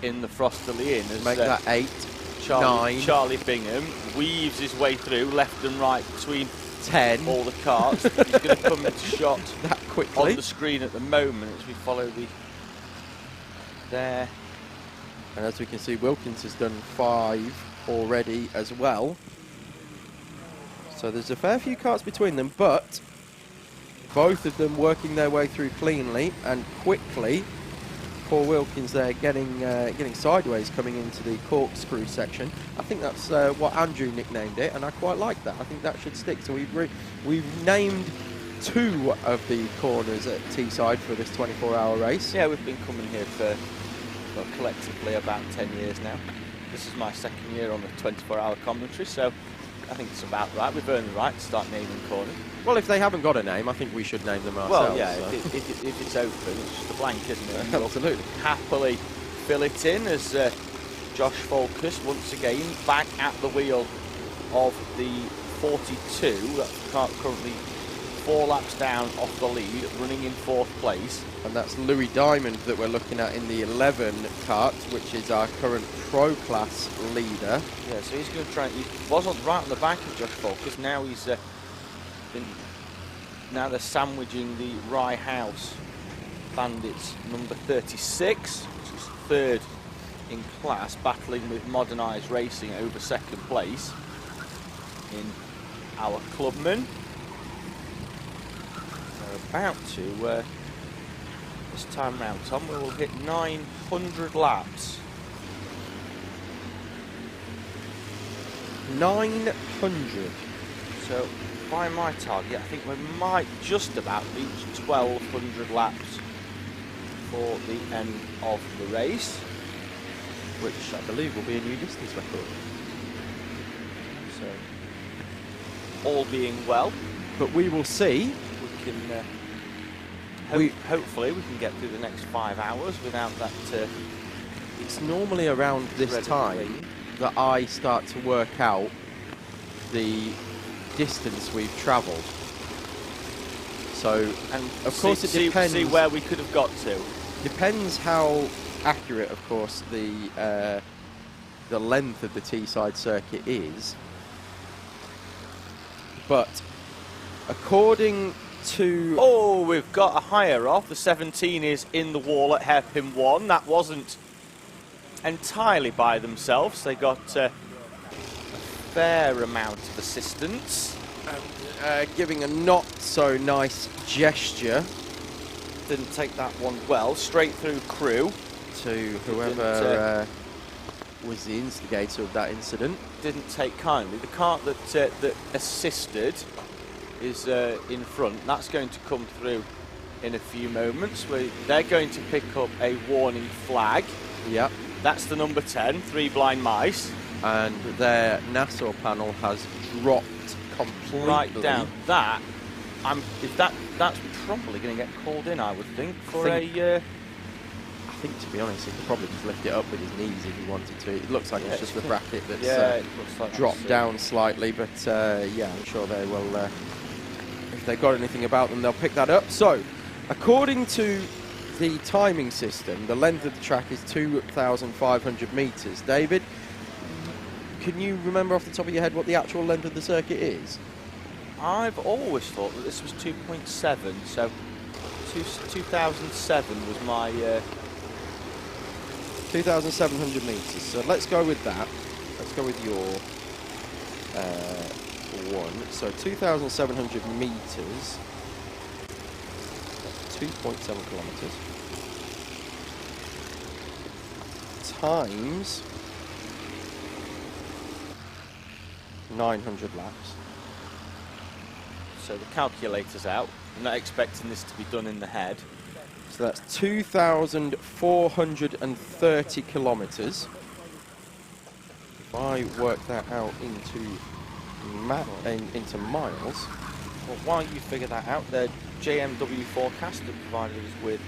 in the Frosterly Inn. Make that 8, 9. Charlie Bingham weaves his way through left and right between 10. All the karts. He's going to come into shot that quickly on the screen at the moment as we follow there. And as we can see, Wilkins has done 5 already as well. So there's a fair few karts between them, but both of them working their way through cleanly and quickly. Paul Wilkins there getting sideways coming into the corkscrew section. I think that's what Andrew nicknamed it, and I quite like that. I think that should stick. So we've named 2 of the corners at Teesside for this 24-hour race. Yeah, we've been coming here for, well, collectively about 10 years now. This is my second year on the 24-hour commentary, so I think it's about right. We've earned the right to start naming corners. Well, if they haven't got a name, I think we should name them ourselves. Well, yeah, so. if it's open, it's just a blank, isn't it? Absolutely. Happily fill it in as Josh Focus once again back at the wheel of the 42. That's currently 4 laps down off the lead, running in 4th place. And that's Louis Diamond that we're looking at in the 11 kart, which is our current Pro Class leader. Yeah, so he's going to try. He was right on the back of Josh Focus. Now he's now they're sandwiching the Rye House Bandits number 36, which is 3rd in class, battling with Modernised Racing over 2nd place in our clubman. They're about to, this time round, Tom, we will hit 900 laps. 900. So, by my target, I think we might just about reach 1,200 laps for the end of the race, which I believe will be a new distance record. So, all being well, but we will see. We can hopefully we can get through the next 5 hours without that. It's normally around this time that I start to work out the distance we've travelled. So, and of course it depends. See where we could have got to. Depends how accurate, of course, the length of the Teesside circuit is. But according to... Oh, we've got a higher off. The 17 is in the wall at hairpin 1. That wasn't entirely by themselves. They got a fair amount of assistance. And giving a not so nice gesture. Didn't take that one well. Straight through crew. To whoever was the instigator of that incident. Didn't take kindly. The cart that assisted is in front. That's going to come through in a few moments. They're going to pick up a warning flag. Yep. That's the number 10, 3 Blind Mice. And their Nassau panel has dropped completely. Right down. That's probably going to get called in, I would think, for I think, to be honest, he could probably just lift it up with his knees if he wanted to. It looks like it's just the bracket that's it looks like dropped down slightly, but yeah, I'm sure they will, if they've got anything about them, they'll pick that up. So, according to the timing system, the length of the track is 2,500 metres. David, can you remember off the top of your head what the actual length of the circuit is? I've always thought that this was 2.7, so 2007 was my... 2,700 metres, so let's go with that. Let's go with your one. So 2,700 metres, that's 2.7 kilometres, times 900 laps. So the calculator's out. I'm not expecting this to be done in the head. So that's 2,430 kilometres. If I work that out into miles. Well, while you figure that out, the JMW forecast have provided us with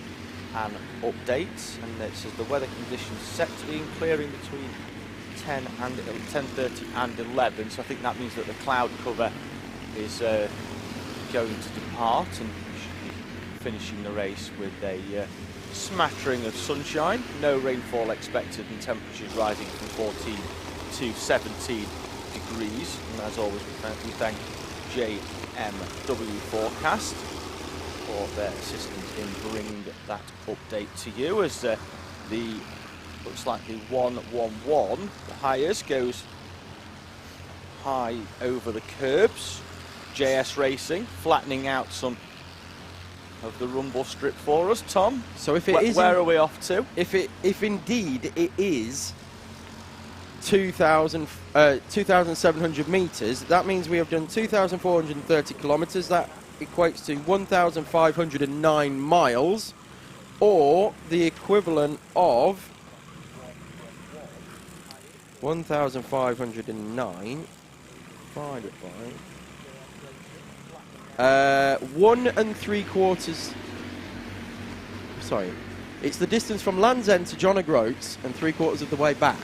an update, and it says the weather conditions set to be clearing between 10:30 and 11. So I think that means that the cloud cover is going to depart, and we should be finishing the race with a smattering of sunshine. No rainfall expected, and temperatures rising from 14 to 17 degrees. And as always, we thank JMW Forecast for their assistance in bringing that update to you. As the looks like the 111, the highest, goes high over the curbs. JS Racing flattening out some of the rumble strip for us. Tom, So if it is, where are we off to? if indeed it is 2,700 metres, that means we have done 2,430 kilometres. That equates to 1,509 miles, or the equivalent of 1,509 divided by 1 3/4. Sorry, it's the distance from Land's End to John O'Groats and 3/4 of the way back.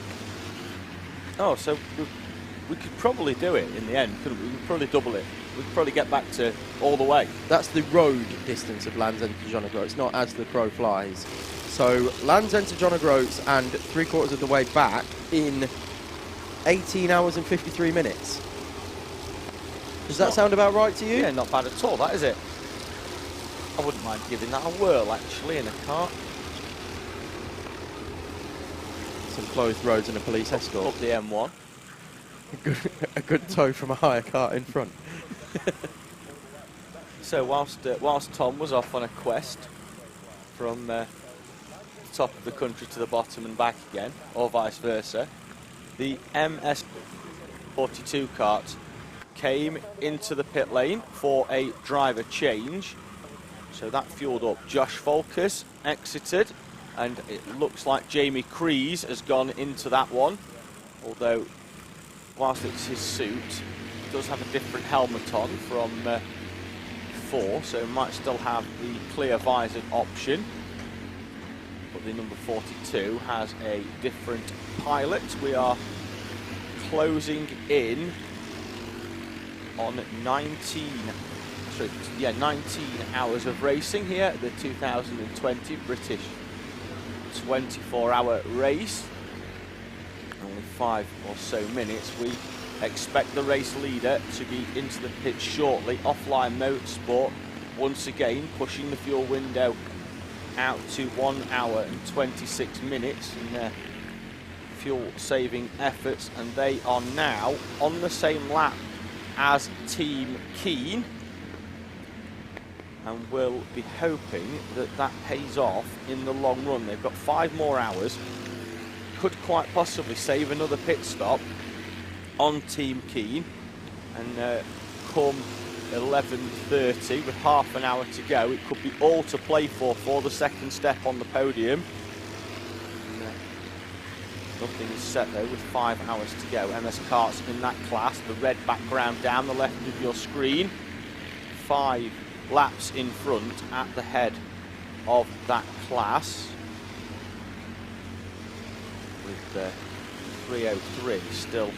Oh, so we could probably do it in the end, couldn't we? We could probably double it. We could probably get back to all the way. That's the road distance of Land's End to John O'Groats, not as the crow flies. So Land's End to John O'Groats and 3/4 of the way back in 18 hours and 53 minutes. Does that sound about right to you? Yeah, not bad at all, that is it. I wouldn't mind giving that a whirl, actually, in a car. Some closed roads and a police escort. Up the M1. A good tow from a hire car in front. So whilst Tom was off on a quest from the top of the country to the bottom and back again, or vice versa, the MS42 Kart came into the pit lane for a driver change. So that fueled up. Josh Folkers exited, and it looks like Jamie Crees has gone into that one, although whilst it's his suit, it does have a different helmet on from before, so it might still have the clear visored option, but the number 42 has a different pilot. We are closing in on 19 hours of racing here at the 2020 British 24-hour race. Only 5 or so minutes. We expect the race leader to be into the pit shortly. Offline Motorsport once again pushing the fuel window out to 1 hour and 26 minutes in their fuel saving efforts, and they are now on the same lap as Team Keen, and we'll be hoping that that pays off in the long run. They've got 5 more hours, could quite possibly save another pit stop on Team Keen, and come 11:30 with half an hour to go, it could be all to play for the second step on the podium. Nothing is set though with 5 hours to go. MS Kart's in that class, the red background down the left of your screen. 5 laps in front at the head of that class, with 303 still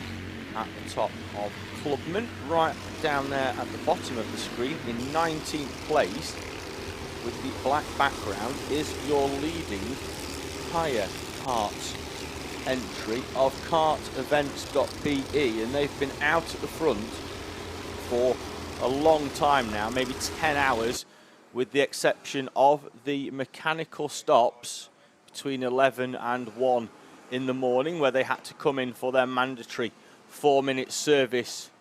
at the top of Clubman. Right down there at the bottom of the screen in 19th place with the black background is your leading hire Kart entry of kartevents.be, and they've been out at the front for a long time now, maybe 10 hours, with the exception of the mechanical stops between 11 and 1 in the morning, where they had to come in for their mandatory 4-minute service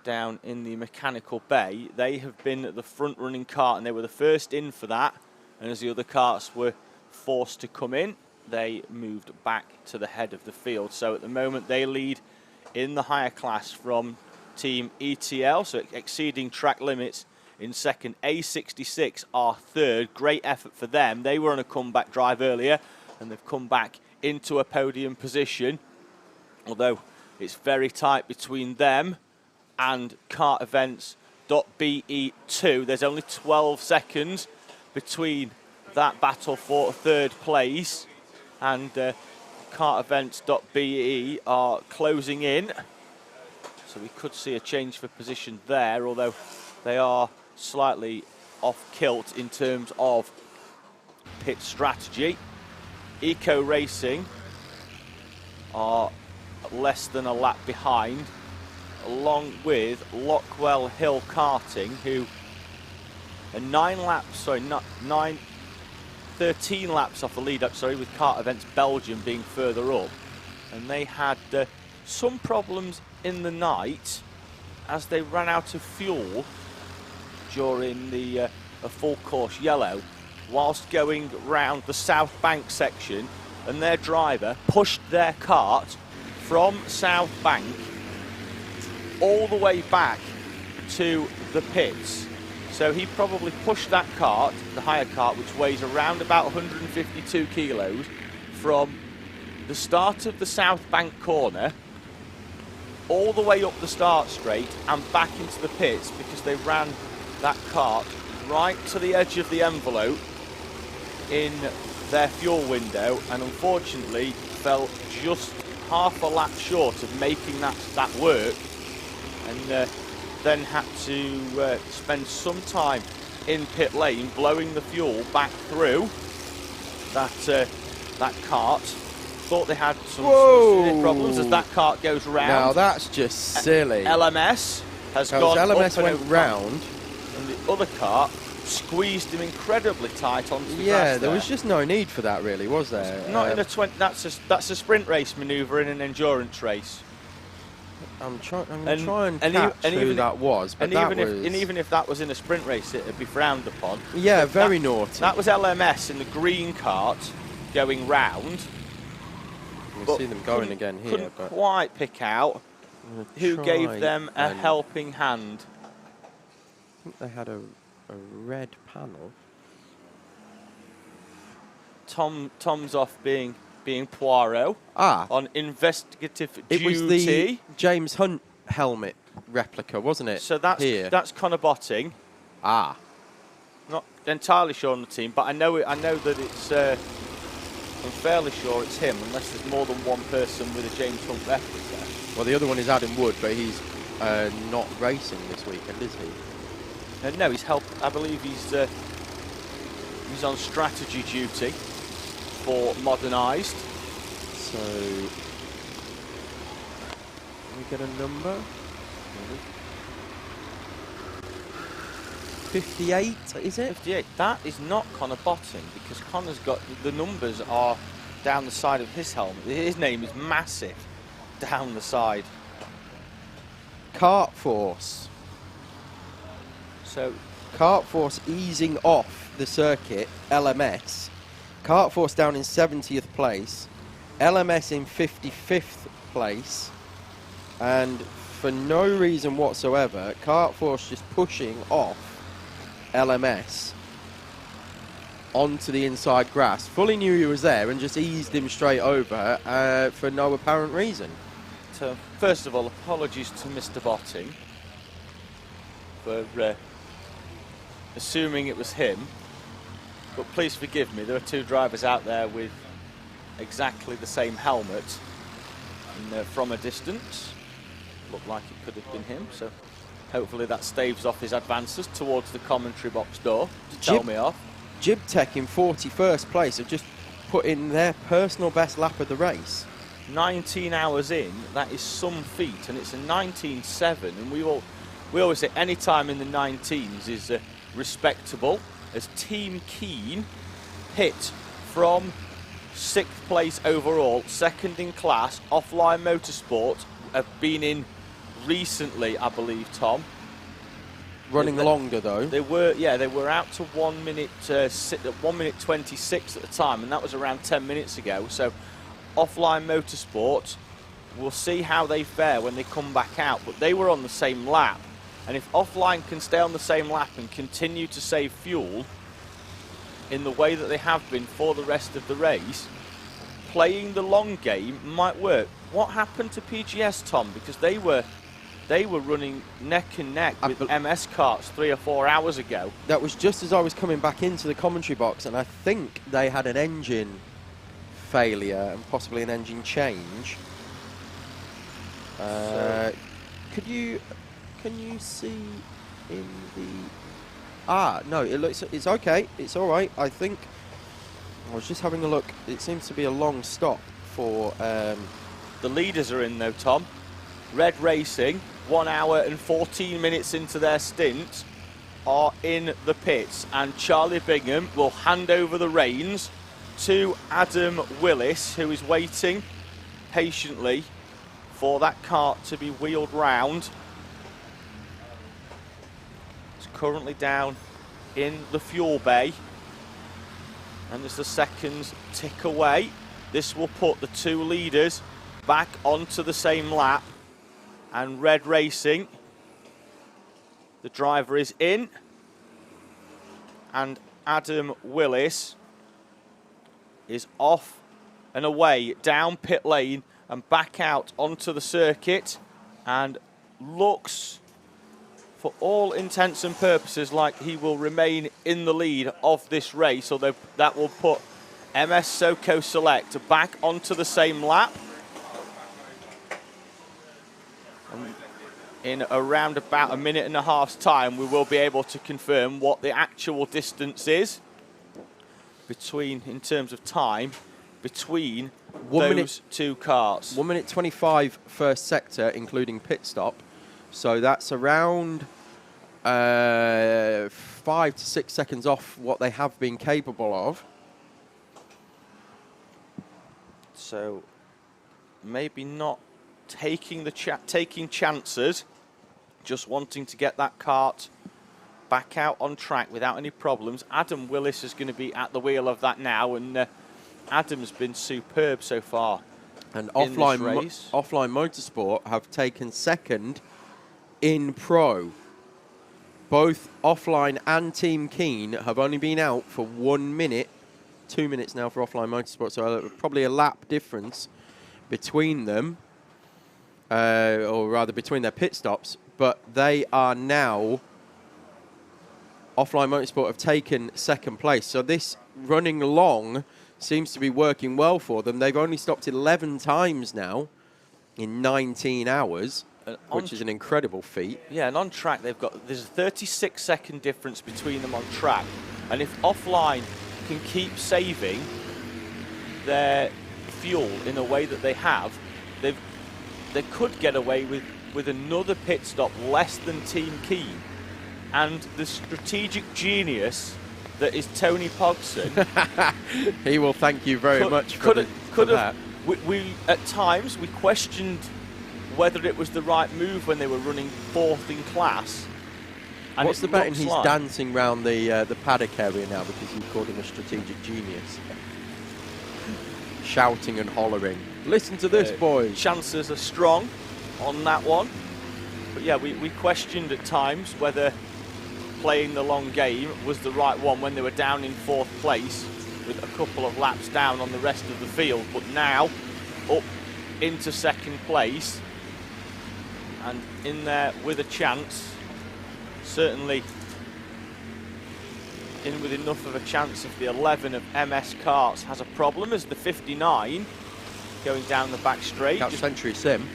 down in the mechanical bay. They have been the front running kart, and they were the first in for that, and as the other karts were forced to come in, they moved back to the head of the field. So at the moment they lead in the higher class from Team ETL, so exceeding track limits in second. A66 are third. Great effort for them. They were on a comeback drive earlier, and they've come back into a podium position, although it's very tight between them and kartevents.be2. There's only 12 seconds between that battle for third place, and kartevents.be are closing in, so we could see a change for position there, although they are slightly off kilt in terms of pit strategy. Eco Racing are less than a lap behind, along with Lockwell Hill Karting, who are 13 laps off the lead up, with Kart Events Belgium being further up. And they had some problems in the night as they ran out of fuel during a full course yellow whilst going round the South Bank section, and their driver pushed their kart from South Bank all the way back to the pits. So he probably pushed that kart, the higher kart, which weighs around about 152 kilos, from the start of the South Bank corner all the way up the start straight and back into the pits, because they ran that kart right to the edge of the envelope in their fuel window, and unfortunately fell just half a lap short of making that work, and then had to spend some time in pit lane blowing the fuel back through that cart. Thought they had some problems as that cart goes round. Now that's just silly. LMS has gone LMS up went and round, and the other cart squeezed him incredibly tight onto the grass. Yeah, there was just no need for that, really, was there? Not in a that's a sprint race manoeuvre in an endurance race. I'm trying and catch who even that was, but even if that was in a sprint race, it'd be frowned upon. Yeah, but very naughty. That was LMS in the green cart going round. You can see them going again here. Couldn't quite pick out who gave them a helping hand. I think they had a red panel. Tom's off being Poirot on investigative duty. It was the James Hunt helmet replica, wasn't it? So that's Connor Botting. Not entirely sure on the team, but I know that it's. I'm fairly sure it's him, unless there's more than one person with a James Hunt replica. Well, the other one is Adam Wood, but he's not racing this weekend, is he? No, I believe he's on strategy duty for Modernised. So, we get a number. 58, is it? 58. That is not Connor Botting, because Connor's got the numbers are down the side of his helmet. His name is massive down the side. Kart Force. So Kart Force easing off the circuit, LMS. Kart Force down in 70th place. LMS in 55th place. And for no reason whatsoever, Kart Force just pushing off LMS onto the inside grass. Fully knew he was there and just eased him straight over for no apparent reason. So, first of all, apologies to Mr. Botting for assuming it was him, but please forgive me, there are two drivers out there with exactly the same helmet, and from a distance looked like it could have been him, so hopefully that staves off his advances towards the commentary box door to tell me off. Jib Tech in 41st place have just put in their personal best lap of the race. 19 hours in, that is some feat, and it's a 19.7, and we always say any time in the 19s is respectable, as Team Keen hit from 6th place overall, second in class. Offline Motorsport have been in recently, I believe, Tom. Running longer though. They were out to 1 minute 1 minute 26 at the time, and that was around 10 minutes ago. So Offline Motorsport, we'll see how they fare when they come back out, but they were on the same lap, and if Offline can stay on the same lap and continue to save fuel in the way that they have been for the rest of the race, playing the long game might work. What happened to PGS, Tom? Because they were running neck and neck with MS karts 3 or 4 hours ago. That was just as I was coming back into the commentary box, and I think they had an engine failure and possibly an engine change. Can you see in the... no, it's okay, it's all right. I think I was just having a look. It seems to be a long stop for... The leaders are in though, Tom. Red Racing, 1 hour and 14 minutes into their stint, are in the pits, and Charlie Bingham will hand over the reins to Adam Willis, who is waiting patiently for that kart to be wheeled round. It's currently down in the fuel bay, and as the seconds tick away, this will put the two leaders back onto the same lap. And Red Racing, the driver is in, and Adam Willis is off and away down pit lane and back out onto the circuit, and looks, for all intents and purposes, like he will remain in the lead of this race, although that will put MS Soco Select back onto the same lap. And in around about a minute and a half's time, we will be able to confirm what the actual distance is between, in terms of time, between those two karts. 1 minute 25 first sector, including pit stop. So that's around 5 to 6 seconds off what they have been capable of. So maybe not taking taking chances, just wanting to get that kart back out on track without any problems. Adam Willis is going to be at the wheel of that now, and Adam's been superb so far. And in Offline this race. Offline Motorsport have taken second in Pro. Both Offline and Team Keen have only been out for 1 minute, 2 minutes now for Offline Motorsport, so probably a lap difference between them, or rather between their pit stops, but they are now, Offline Motorsport have taken second place, so this running long seems to be working well for them. They've only stopped 11 times now in 19 hours, which is an incredible feat. Yeah, and on track there's a 36-second difference between them on track, and if Offline can keep saving their fuel in a way that they have, they could get away with another pit stop less than Team Keen. And the strategic genius that is Tony Pogson, he will thank you very much for that. We at times we questioned whether it was the right move when they were running fourth in class. And what's the betting he's dancing round the paddock area now because you called him a strategic genius? Shouting and hollering. Listen to this, boys. Chances are strong on that one. But yeah, we questioned at times whether playing the long game was the right one when they were down in fourth place with a couple of laps down on the rest of the field. But now, up into second place and in there with a chance, certainly in with enough of a chance if the 11 of MS Karts has a problem, as the 59 going down the back straight. That's Century Sim.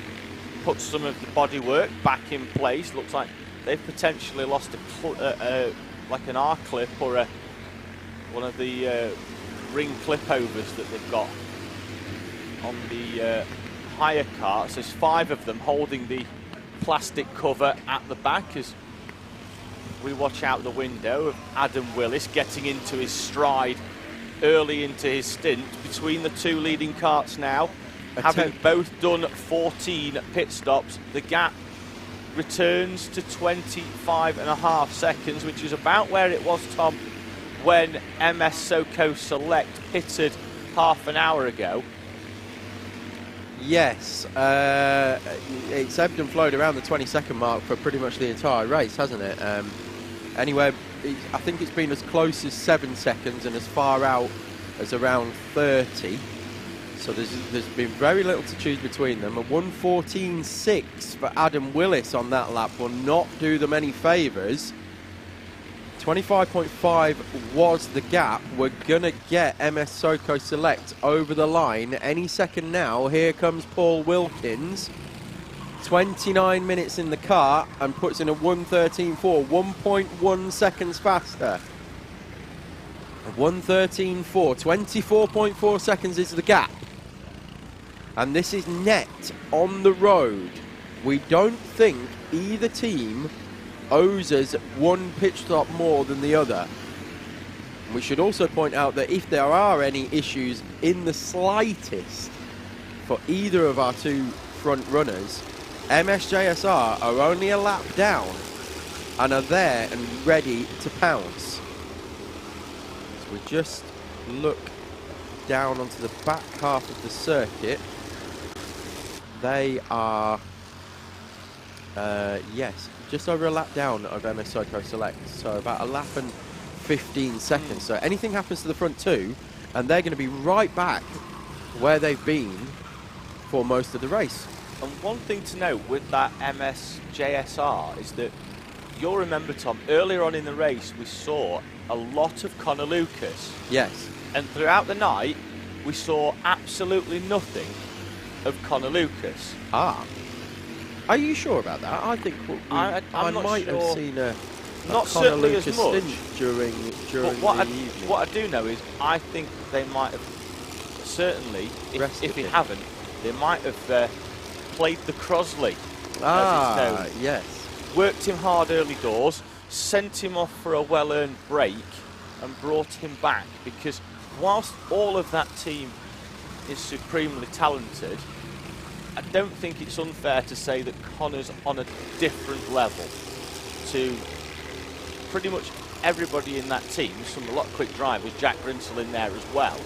Put some of the bodywork back in place. Looks like they've potentially lost like an R clip or one of the ring clip overs that they've got on the higher carts. There's 5 of them holding the plastic cover at the back as we watch out the window of Adam Willis getting into his stride early into his stint between the two leading karts now. Having both done 14 pit stops, the gap returns to 25.5 seconds, which is about where it was, Tom, when MS Soco Select pitted half an hour ago. Yes, it's ebbed and flowed around the 20-second mark for pretty much the entire race, hasn't it? Anywhere, I think it's been as close as 7 seconds and as far out as around 30. So there's been very little to choose between them. A 1:14.6 for Adam Willis on that lap will not do them any favours. 25.5 was the gap. We're going to get MS Soco Select over the line any second now. Here comes Paul Wilkins. 29 minutes in the car and puts in a 1:13.4, 1.1 seconds faster. 1:13.4, 24.4 seconds is the gap. And this is net on the road. We don't think either team owes us one pit stop more than the other. We should also point out that if there are any issues in the slightest for either of our two front runners, MSJSR are only a lap down and are there and ready to pounce. So we just look down onto the back half of the circuit. They are, yes, just over a lap down of MS Cyclo Select. So about a lap and 15 seconds. So anything happens to the front two, and they're going to be right back where they've been for most of the race. And one thing to note with that MSJSR is that you'll remember, Tom, earlier on in the race we saw a lot of Connor Lucas. Yes. And throughout the night we saw absolutely nothing of Connor Lucas. Ah. Are you sure about that? I think I not might sure. have seen a Not Connor certainly Lucas as much. stint during But what the I, evening. what I do know is I think they might have, certainly, if he haven't, they might have played the Crosley, as it's known. Yes. Worked him hard early doors, sent him off for a well-earned break, and brought him back. Because whilst all of that team is supremely talented, I don't think it's unfair to say that Connor's on a different level to pretty much everybody in that team. There's a lot of quick drivers, Jack Grinsell in there as well.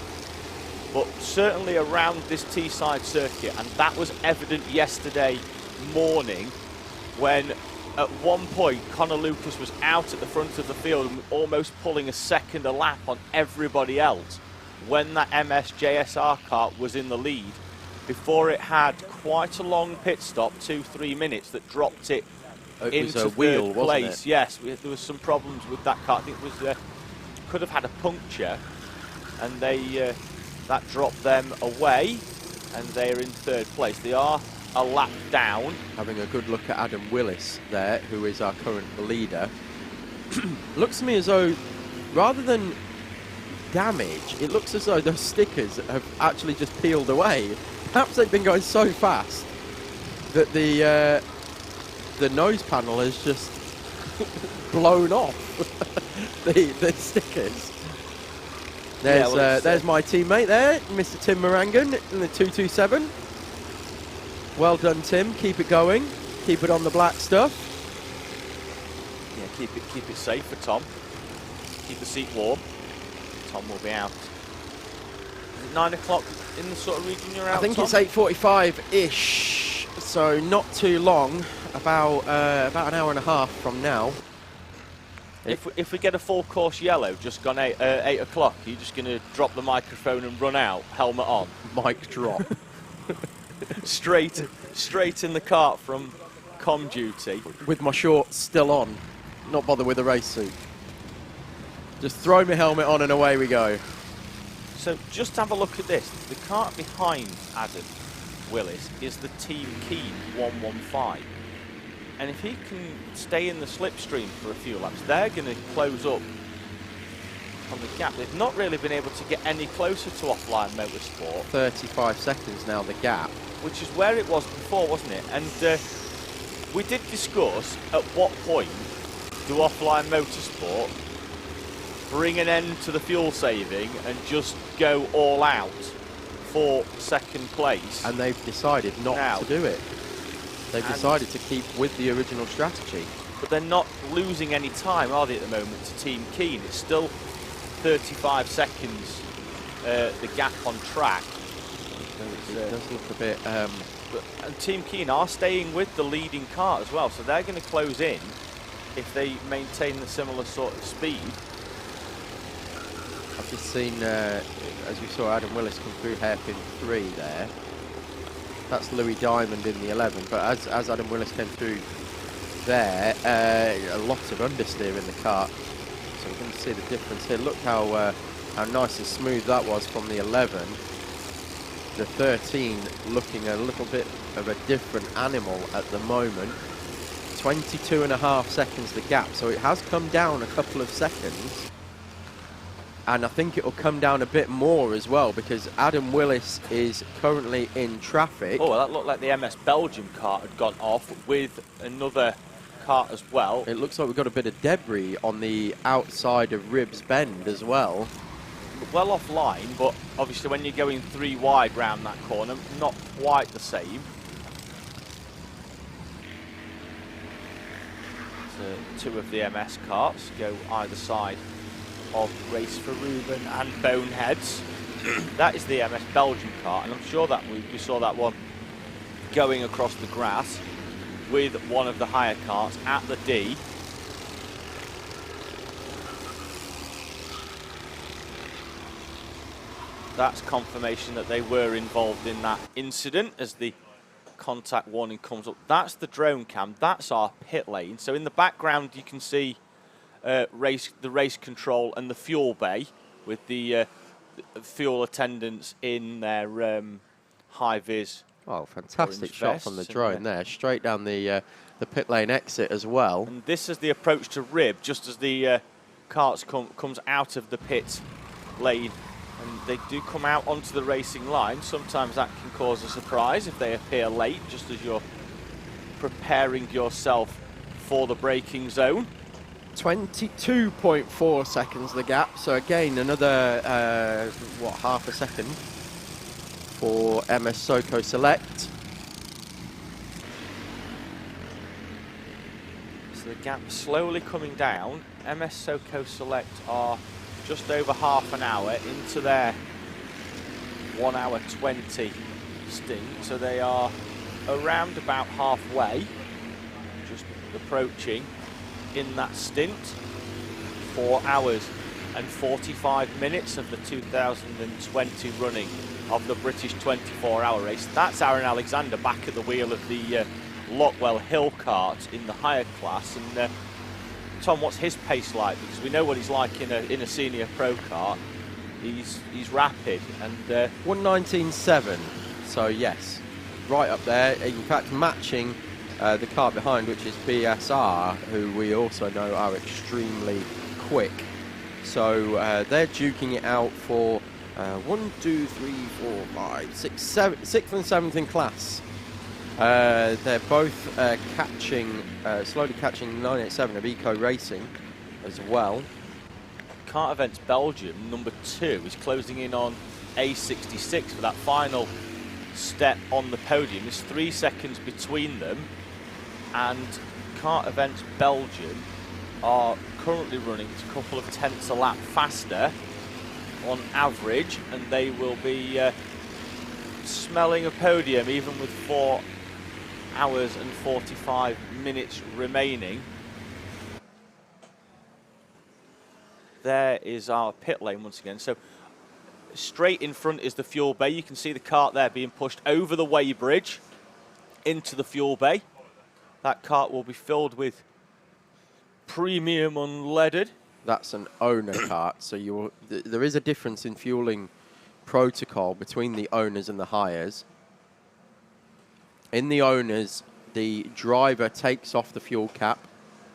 But certainly around this Teesside circuit, and that was evident yesterday morning when at one point Connor Lucas was out at the front of the field and almost pulling a second a lap on everybody else when that MSJSR kart was in the lead, before it had quite a long pit stop, 2-3 minutes, that dropped it into a wheel, third place. wasn't it? Yes, there was some problems with that car. I think it was could have had a puncture, and they that dropped them away, and they're in third place. They are a lap down. Having a good look at Adam Willis there, who is our current leader. Looks to me as though, rather than damage, it looks as though those stickers have actually just peeled away. Perhaps they've been going so fast that the nose panel has just blown off the stickers. There's my teammate there, Mr. Tim Morangan in the 227. Well done, Tim. Keep it going. Keep it on the black stuff. Yeah, keep it safe for Tom. Keep the seat warm. Tom will be out. Is it 9 o'clock in the sort of region you're out, I think Tom? it's 8:45-ish, so not too long. About an hour and a half from now. If we get a full course yellow just gone 8 o'clock, are you just going to drop the microphone and run out, helmet on? Mic drop. straight in the cart from comm duty. With my shorts still on. Not bother with the race suit. Just throw my helmet on and away we go. So just have a look at this. The cart behind Adam Willis is the Team Keen 115. And if he can stay in the slipstream for a few laps, they're going to close up on the gap. They've not really been able to get any closer to Offline Motorsport. 35 seconds now, the gap. Which is where it was before, wasn't it? And we did discuss at what point do Offline Motorsport bring an end to the fuel saving and just go all out for second place. And they've decided not to do it. They've decided to keep with the original strategy. But they're not losing any time, are they, at the moment, to Team Keen? It's still 35 seconds, the gap on track. It does look a bit... and Team Keen are staying with the leading car as well, so they're going to close in if they maintain the similar sort of speed. I've just seen, as we saw, Adam Willis come through hairpin 3 there. That's Louis Diamond in the 11, but as Adam Willis came through there, a lot of understeer in the kart. So we're going to see the difference here. Look how nice and smooth that was from the 11. The 13 looking a little bit of a different animal at the moment. 22.5 seconds the gap, so it has come down a couple of seconds. And I think it will come down a bit more as well, because Adam Willis is currently in traffic. Oh, well, that looked like the MS Belgium kart had gone off with another kart as well. It looks like we've got a bit of debris on the outside of Ribs Bend as well. Well offline, but obviously when you're going 3 wide round that corner, not quite the same. two of the MS carts go either side of Race for Ruben and Boneheads. That is the MS Belgium kart, and I'm sure that we saw that one going across the grass with one of the higher carts at the D. That's confirmation that they were involved in that incident as the contact warning comes up. That's the drone cam, that's our pit lane. So in the background you can see the race control and the fuel bay with the fuel attendants in their high-vis. Oh, fantastic shot from the drone there, straight down the pit lane exit as well. And this is the approach to Rib, just as the carts comes out of the pit lane. And they do come out onto the racing line. Sometimes that can cause a surprise if they appear late, just as you're preparing yourself for the braking zone. 22.4 seconds the gap, so again another half a second for MS Soco Select. So the gap slowly coming down. MS Soco Select are just over half an hour into their 1 hour 20 stint, so they are around about halfway, just approaching in that stint. 4 hours and 45 minutes of the 2020 running of the British 24-hour race. That's Aaron Alexander back at the wheel of the Lockwell Hill kart in the higher class. And Tom, what's his pace like? Because we know what he's like in a senior pro kart. He's rapid and 1:19.7. So yes, right up there. In fact, matching the car behind, which is BSR, who we also know are extremely quick. So they're duking it out for 1, 2, 3, 4, 5, 6, 7, 6th and 7th in class. They're both slowly catching 987 of Eco Racing as well. Kart Events Belgium, number 2, is closing in on A66 for that final step on the podium. There's 3 seconds between them, and Kart Events Belgium are currently running a couple of tenths a lap faster on average, and they will be smelling a podium even with 4 hours and 45 minutes remaining. There is our pit lane once again. So straight in front is the fuel bay. You can see the cart there being pushed over the weighbridge into the fuel bay. That cart will be filled with premium unleaded. That's an owner kart, so there is a difference in fueling protocol between the owners and the hires. In the owners, the driver takes off the fuel cap,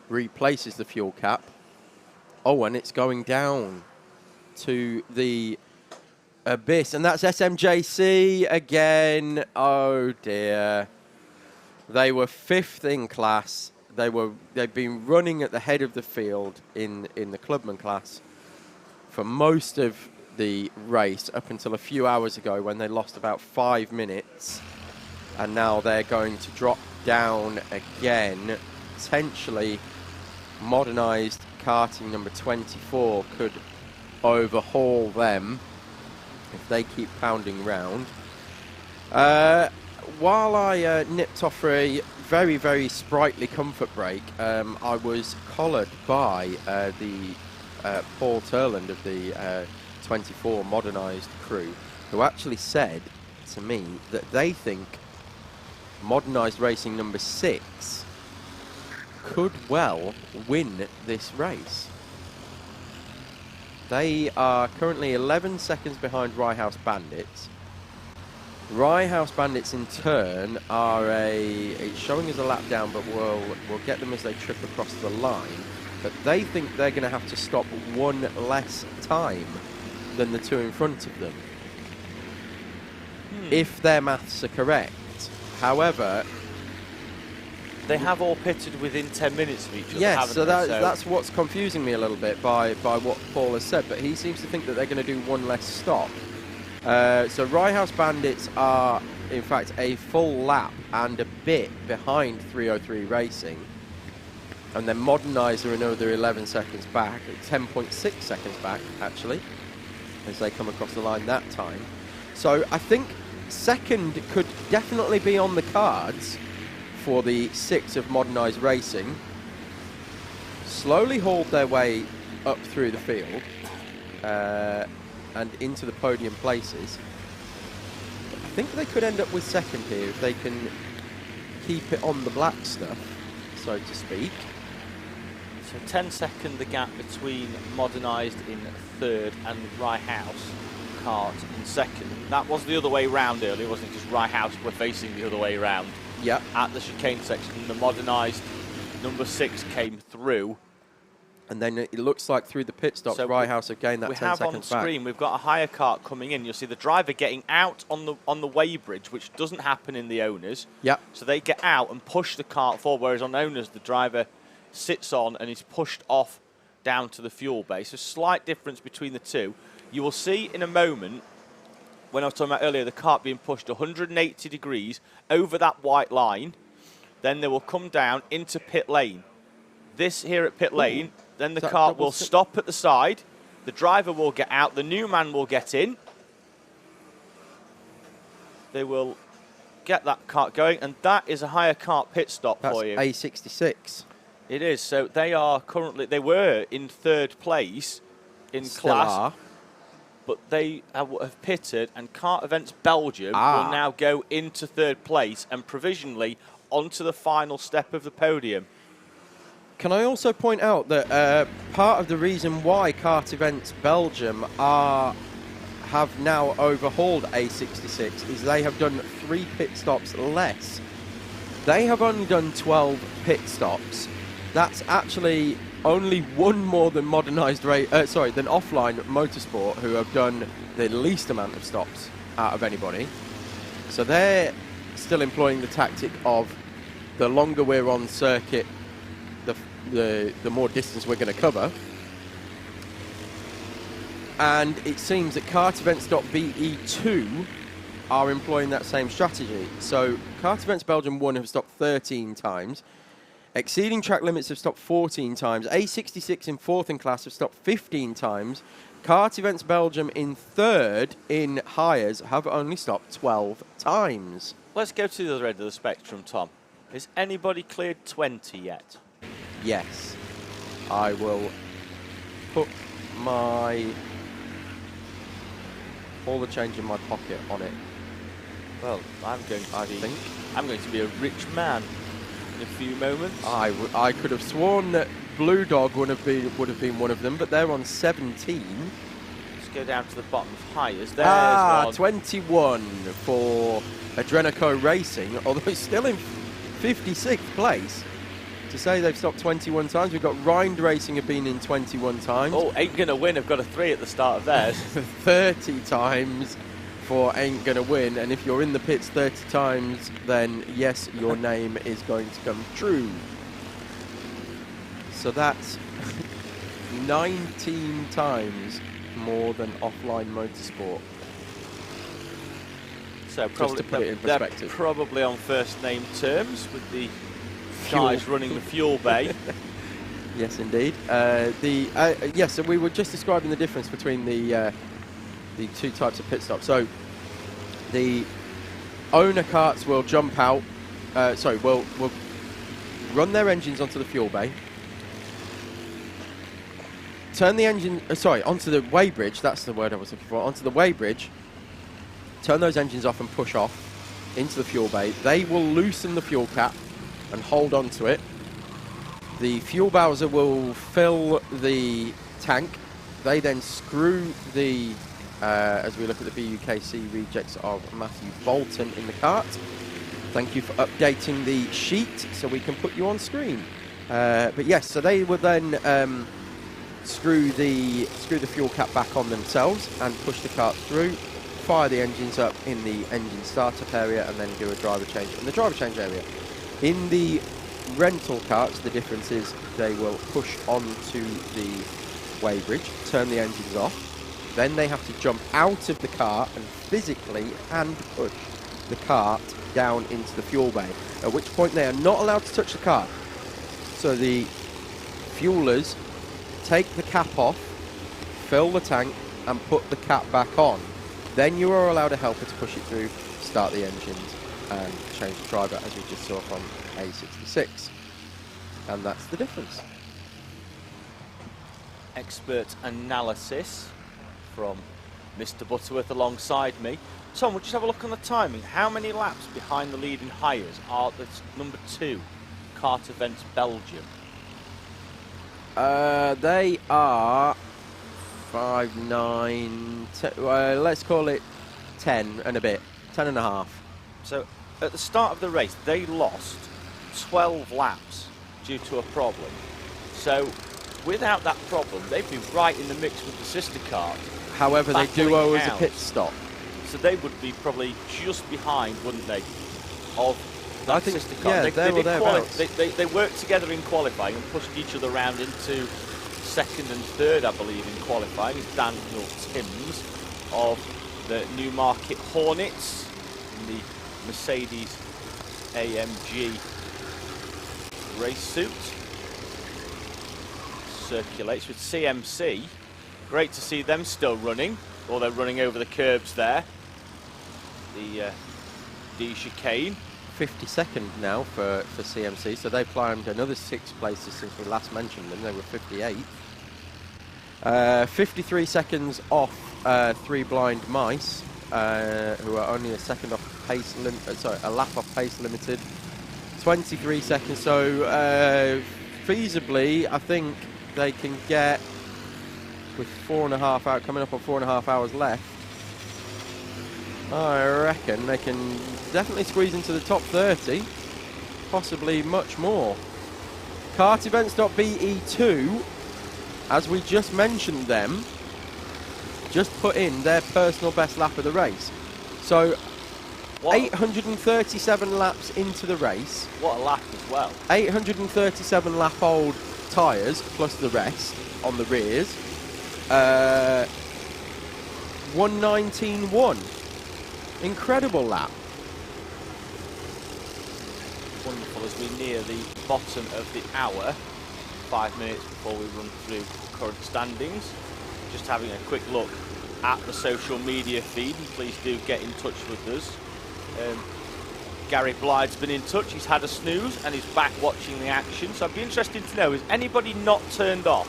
replaces the fuel cap. Oh, and it's going down to the abyss, and that's SMJC again. Oh dear. They were 5th in class. They've been running at the head of the field in the clubman class for most of the race up until a few hours ago when they lost about 5 minutes. And now they're going to drop down again. Potentially modernised karting number 24 could overhaul them if they keep pounding round. While I nipped off for a very, very sprightly comfort break, I was collared by the Paul Turland of the 24 modernised crew, who actually said to me that they think modernised racing number 6 could well win this race. They are currently 11 seconds behind Rye House Bandits. Rye House Bandits in turn are it's showing as a lap down, but we'll get them as they trip across the line. But they think they're going to have to stop 1 less time than the 2 in front of them, if their maths are correct. However, they have all pitted within 10 minutes of each other. Yes, so they? that's what's confusing me a little bit by what Paul has said. But he seems to think that they're going to do 1 less stop. So Rye House Bandits are, in fact, a full lap and a bit behind 303 Racing. And then Modernised are another 11 seconds back, 10.6 seconds back, actually, as they come across the line that time. So I think second could definitely be on the cards for the 6 of Modernised Racing. Slowly hauled their way up through the field and into the podium places. I think they could end up with second here if they can keep it on the black stuff, so to speak. So 10-second the gap between Modernised in third and Rye House Kart in second. That was the other way round earlier, wasn't it? Because Rye House were facing the other way round. Yeah. At the chicane section, the Modernised number 6 came through. And then it looks like through the pit stops, So Rye House have gained that 10 seconds back. We have on screen, we've got a higher kart coming in. You'll see the driver getting out on the weighbridge, which doesn't happen in the owners. Yeah. So they get out and push the kart forward, whereas on owners, the driver sits on and is pushed off down to the fuel bay. So slight difference between the two. You will see in a moment, when I was talking about earlier, the kart being pushed 180 degrees over that white line. Then they will come down into pit lane. This here at pit lane, then the kart will stop at the side. The driver will get out. The new man will get in. They will get that kart going, and that is a higher kart pit stop for you. That's A66. It is. So they are currently, they were in third place in Still class, are. but they have pitted, and Kart Events Belgium will now go into third place and provisionally onto the final step of the podium. Can I also point out that part of the reason why Kart Events Belgium have now overhauled A66 is they have done 3 pit stops less. They have only done 12 pit stops. That's actually only one more than than Offline Motorsport, who have done the least amount of stops out of anybody. So they're still employing the tactic of the longer we're on circuit, the more distance we're going to cover. And it seems that Kart Events.be2 are employing that same strategy. So Kart Events Belgium 1 have stopped 13 times. Exceeding track limits have stopped 14 times. A66 in 4th in class have stopped 15 times. Kart Events Belgium in 3rd in hires have only stopped 12 times. Let's go to the other end of the spectrum, Tom. Has anybody cleared 20 yet? Yes. I will put all the change in my pocket on it. Well, I'm going to be a rich man in a few moments. I could have sworn that Blue Dog would have been one of them, but they're on 17. Let's go down to the bottom of hires. There's one. 21 for Adrenico Racing, although it's still in 56th place. To say they've stopped 21 times. We've got Rind Racing have been in 21 times. Oh, Ain't Gonna Win have got a 3 at the start of theirs. 30 times for Ain't Gonna Win. And if you're in the pits 30 times, then yes, your name is going to come true. So that's 19 times more than Offline Motorsport. So just to put it in perspective. They're probably on first name terms with the guys running the fuel bay. Yes, indeed. Yes, so we were just describing the difference between the 2 types of pit stops. So the owner karts will jump out. Will run their engines onto the fuel bay. Turn the engine. Onto the weighbridge. That's the word I was looking for. Onto the weighbridge. Turn those engines off and push off into the fuel bay. They will loosen the fuel cap and hold on to it. The fuel bowser will fill the tank. They then screw the, as we look at the BUKC rejects of Matthew Bolton in the kart. Thank you for updating the sheet so we can put you on screen. But yes, so they will then screw the fuel cap back on themselves and push the kart through, fire the engines up in the engine startup area, and then do a driver change in the driver change area. In the rental karts, the difference is they will push onto the weighbridge, turn the engines off, then they have to jump out of the car and physically hand push the cart down into the fuel bay, at which point they are not allowed to touch the car. So the fuelers take the cap off, fill the tank, and put the cap back on. Then you are allowed a helper to push it through, start the engines, and change the driver, as we just saw from A66. And that's the difference. Expert analysis from Mr. Butterworth alongside me. Tom, we'll just have a look on the timing. How many laps behind the leading hires are the number 2 Kart Events Belgium? They are 5, 9, let's call it 10 and a bit, 10 and a half. So at the start of the race, they lost 12 laps due to a problem. So without that problem, they'd be right in the mix with the sister kart. However, they do owe us a pit stop. So they would be probably just behind, wouldn't they, of that I think, sister car. yeah, they worked together in qualifying and pushed each other around into second and third, I believe, in qualifying. It's Daniel Timms of the Newmarket Hornets in the Mercedes AMG race suit. Circulates with CMC. Great to see them still running, or they're running over the curbs there. The D chicane. 52nd now for CMC, so they've climbed another 6 places since we last mentioned them. They were 58. 53 seconds off 3 Blind Mice, who are only a second off pace a lap off pace limited. 23 seconds, so feasibly I think they can get, with 4.5 hours coming up on 4.5 hours left, I reckon they can definitely squeeze into the top 30, possibly much more. Kartevents.be2, as we just mentioned them, just put in their personal best lap of the race. So, what? 837 laps into the race. What a lap as well. 837 lap old tyres, plus the rest on the rears. 119.1. Incredible lap. Wonderful as we near the bottom of the hour. 5 minutes before we run through current standings. Just having a quick look at the social media feed, and please do get in touch with us. Gary Blythe's been in touch. He's had a snooze and he's back watching the action. So I'd be interested to know, is anybody not turned off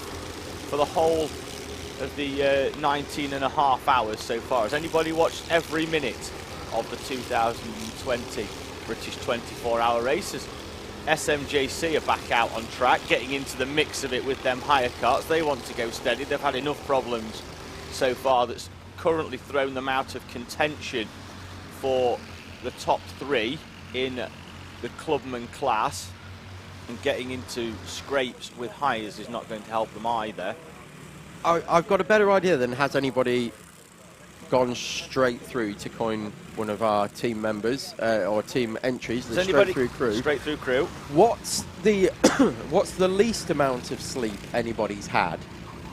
for the whole of the 19.5 hours so far? Has anybody watched every minute of the 2020 British 24-hour races? SMJC are back out on track, getting into the mix of it with them hire karts. They want to go steady. They've had enough problems so far that's currently thrown them out of contention for the top 3 in the clubman class, and getting into scrapes with hires is not going to help them either. I've got a better idea than has anybody gone straight through to coin one of our team members or team entries. The straight through crew. Straight through crew. What's the what's the least amount of sleep anybody's had?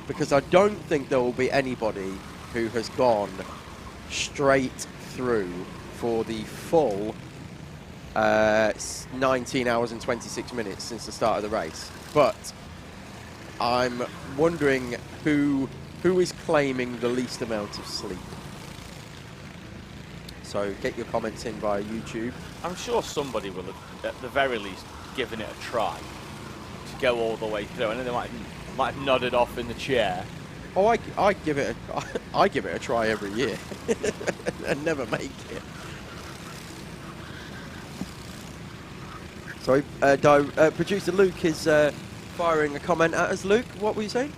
Because I don't think there will be anybody who has gone straight through for the full 19 hours and 26 minutes since the start of the race. But I'm wondering who is claiming the least amount of sleep. So get your comments in via YouTube. I'm sure somebody will have, at the very least, given it a try to go all the way through. I know they might have nodded off in the chair. Oh, I give it a try every year and never make it. Sorry, producer Luke is firing a comment at us. Luke, what were you saying?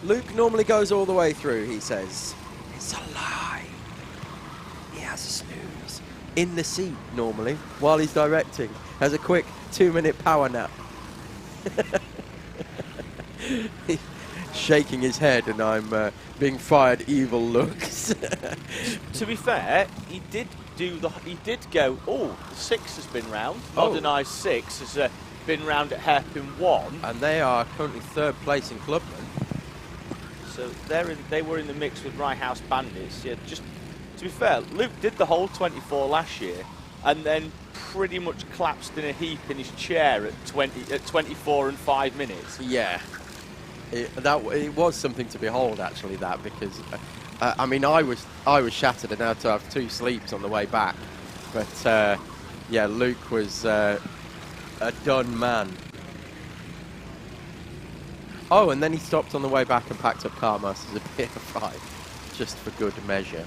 Luke normally goes all the way through, he says. It's a lie. He has a snooze in the seat normally while he's directing. Has a quick 2-minute power nap. He's shaking his head, and I'm being fired evil looks. To be fair, he did go. Oh, the 6 has been round. Modernised 6 has been round at hairpin 1, and they are currently 3rd place in Clubman. So they were in the mix with Rye House Bandits. Yeah, just to be fair, Luke did the whole 24 last year and then pretty much collapsed in a heap in his chair at 24 and 5 minutes. Yeah, it was something to behold, actually, that, because I mean, I was shattered and had to have 2 sleeps on the way back, but yeah, Luke was a done man. Oh, and then he stopped on the way back and packed up Kartmaster's a bit of 5, just for good measure.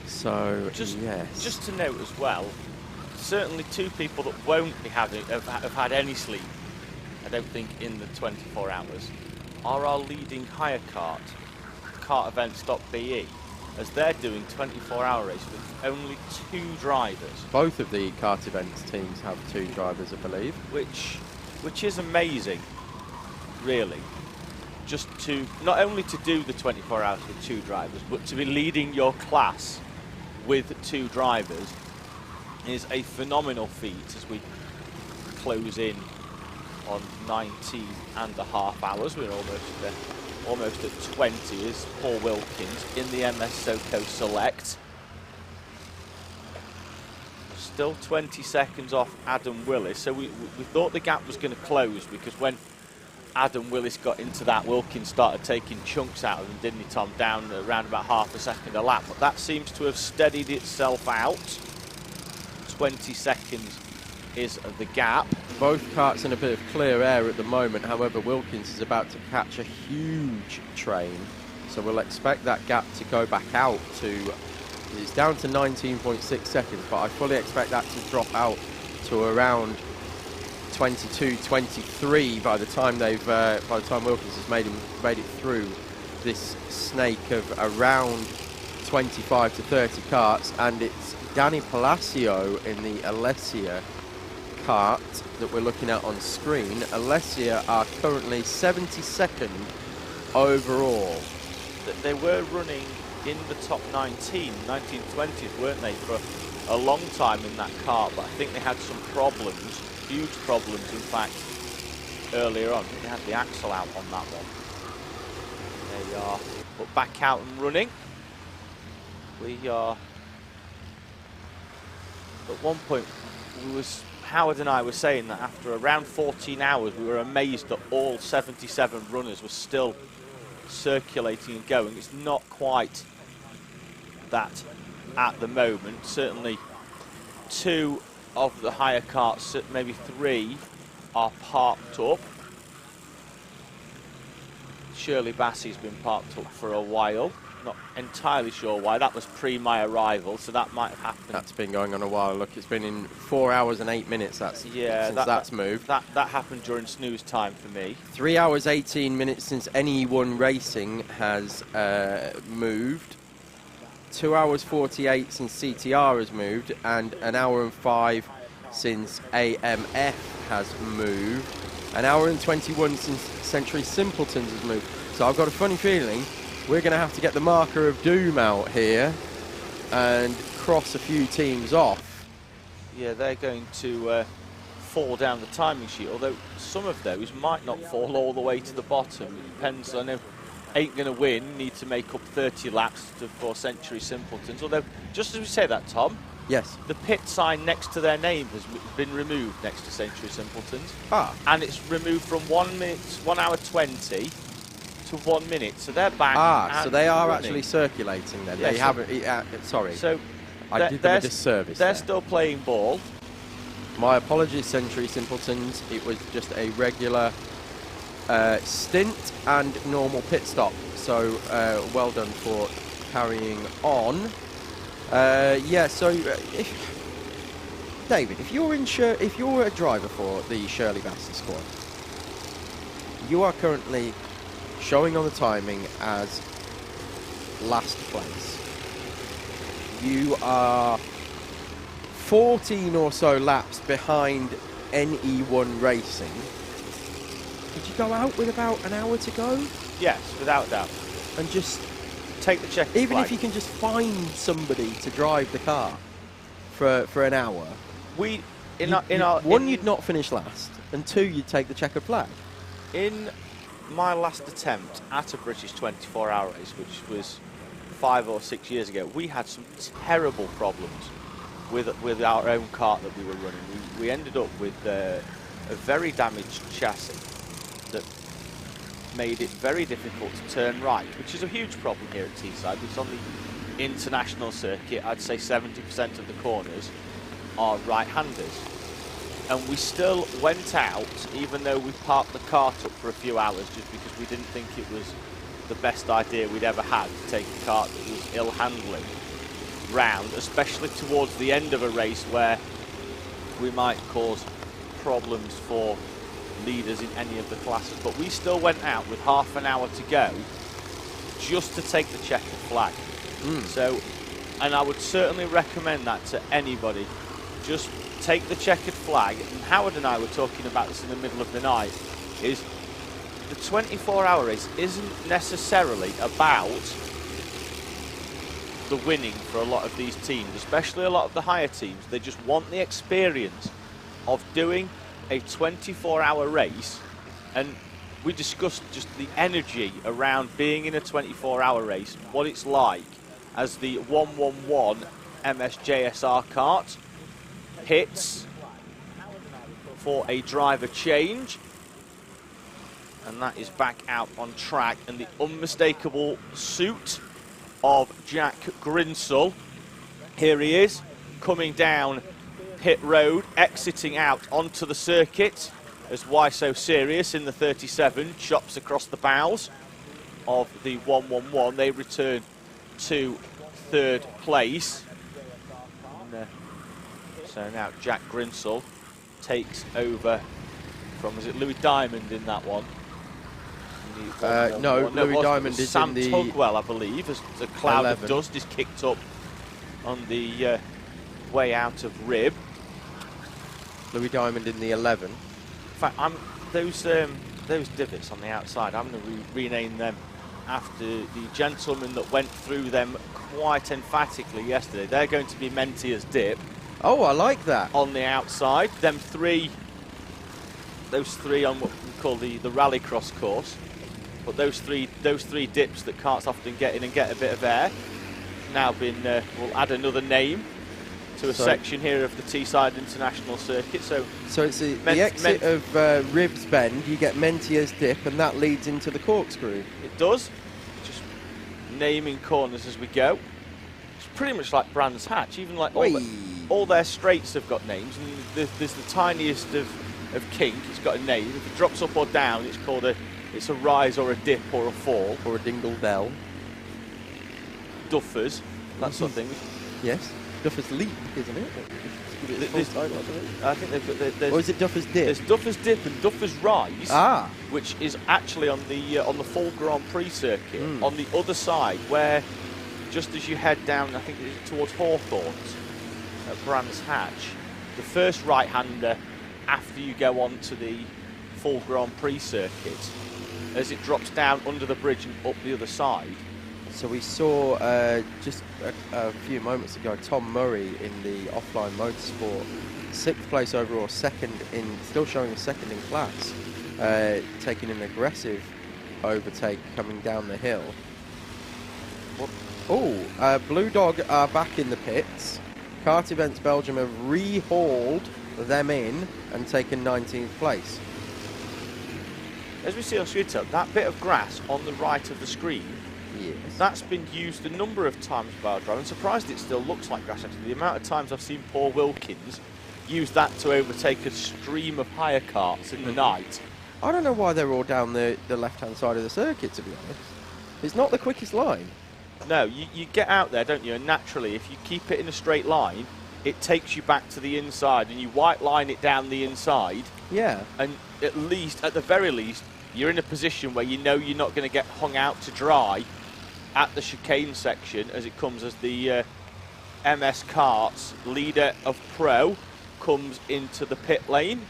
So, yes. Just to note as well, certainly 2 people that won't be have had any sleep, I don't think, in the 24 hours, are our leading hire kart, kartevents.be, as they're doing 24-hour race with only 2 drivers. Both of the kart events teams have 2 drivers, I believe. Which is amazing, really. Just to, not only to do the 24 hours with 2 drivers, but to be leading your class with 2 drivers is a phenomenal feat as we close in on 19 and a half hours. We're almost at 20 as Paul Wilkins in the MS SoCo Select. Still 20 seconds off Adam Willis, so we thought the gap was going to close, because when Adam Willis got into that, Wilkins started taking chunks out of him, didn't he, Tom? Down around about half a second a lap, but that seems to have steadied itself out. 20 seconds is the gap. Both karts in a bit of clear air at the moment, however Wilkins is about to catch a huge train, so we'll expect that gap to go back out to, it's down to 19.6 seconds, but I fully expect that to drop out to around 22, 23 by the time Wilkins has made it through this snake of around 25 to 30 karts, and it's Danny Palacio in the Alessia kart that we're looking at on screen. Alessia are currently 72nd overall. They were running in the top 1920s, weren't they, for a long time in that kart, but I think they had some problems, huge problems in fact, earlier on. I think they had the axle out on that one. They are put back out and running. We are, at one point, Howard and I were saying that after around 14 hours we were amazed that all 77 runners were still circulating and going. It's not quite that at the moment. Certainly 2 of the higher karts, maybe 3, are parked up. Shirley Bassey's been parked up for a while. Not entirely sure why. That was pre my arrival, so that might have happened. That's been going on a while. Look, it's been in 4 hours and 8 minutes. That's moved. That happened during snooze time for me. 3 hours 18 minutes since NE1 Racing has moved. 2 hours 48 since CTR has moved, and 1 hour and 5 since AMF has moved. 1 hour and 21 since Century Simpletons has moved. So I've got a funny feeling we're going to have to get the marker of doom out here and cross a few teams off. Yeah, they're going to fall down the timing sheet, although some of those might not fall all the way to the bottom. It depends. I know ain't going to win, need to make up 30 laps for Century Simpletons. Although, just as we say that, Tom, yes, the pit sign next to their name has been removed next to Century Simpletons. And it's removed from 1 hour 20 to 1 minute, so they're back. So they are running. Actually circulating then. Yes, they haven't. Sorry. So I did them a disservice. They're still playing ball. My apologies, Century Simpletons. It was just a regular stint and normal pit stop. So well done for carrying on. Yeah. So, David, if you're a driver for the Shirley Bassey squad, you are currently showing on the timing as last place. You are 14 or so laps behind NE1 Racing. Could you go out with about an hour to go? Yes, without doubt. And just take the checkered even flag. If you can just find somebody to drive the car for an hour. You'd not finish last, and 2, you'd take the checkered flag. In my last attempt at a British 24-hour race, which was 5 or 6 years ago, we had some terrible problems with our own kart that we were running. We ended up with a very damaged chassis that made it very difficult to turn right, which is a huge problem here at Teesside. It's on the international circuit. I'd say 70% of the corners are right-handers. And we still went out, even though we parked the kart up for a few hours, just because we didn't think it was the best idea we'd ever had to take a kart that was ill-handling round, especially towards the end of a race where we might cause problems for leaders in any of the classes. But we still went out with half an hour to go just to take the checkered flag. So, and I would certainly recommend that to anybody. Just take the checkered flag. And Howard and I were talking about this in the middle of the night, is the 24-hour race isn't necessarily about the winning for a lot of these teams, especially a lot of the higher teams. They just want the experience of doing a 24-hour race, and we discussed just the energy around being in a 24-hour race, what it's like as the 111 MSJSR kart hits for a driver change, and that is back out on track, and the unmistakable suit of Jack Grinsell. Here he is, coming down pit road, exiting out onto the circuit as Why So Serious in the 37 chops across the bows of the 111. They return to third place. And, so now Jack Grinsell takes over from, was it Louis Diamond in that one? No, Louis Diamond is Sam in the Tugwell, I believe, as the cloud 11. of dust is kicked up on the way out of Rib. Louis Diamond in the 11. In fact, those divots on the outside, I'm going to rename them after the gentleman that went through them quite emphatically yesterday. They're going to be Mentia's Dip. Oh, I like that. On the outside, those three on what we call the rallycross course. But those three dips that karts often get in and get a bit of air, now been, we'll add another name to a section here of the Teesside International Circuit. So it's the exit of Ribs Bend, you get Mentia's Dip, and that leads into the corkscrew. It does. Just naming corners as we go. It's pretty much like Brands Hatch, even like all their straights have got names, and there's the tiniest of kink, it's got a name. If it drops up or down, it's called it's a rise or a dip or a fall. Or a dingle bell. Duffers, that sort of thing. Yes, Duffers Leap, isn't it? I think they've got. Or is it Duffers Dip? There's Duffers Dip and Duffers Rise, which is actually on the full Grand Prix circuit, on the other side, where just as you head down, I think it's towards Hawthorns at Brands Hatch, the first right-hander after you go on to the full Grand Prix circuit, as it drops down under the bridge and up the other side. So we saw just a few moments ago Tom Murray in the offline motorsport, 6th place overall, still showing a second in class, taking an aggressive overtake coming down the hill. Blue Dog are back in the pits. Kart Events Belgium have rehauled them in and taken 19th place. As we see on Twitter, that bit of grass on the right of the screen, yes, that's been used a number of times by Autodrome. I'm surprised it still looks like grass, actually. The amount of times I've seen Paul Wilkins use that to overtake a stream of hire carts in the night. I don't know why they're all down the left-hand side of the circuit, to be honest. It's not the quickest line. No, you get out there, don't you? And naturally, if you keep it in a straight line, it takes you back to the inside, and you white line it down the inside. Yeah. And at the very least, you're in a position where you know you're not going to get hung out to dry at the chicane section as it comes, as the MS Karts leader of Pro comes into the pit lane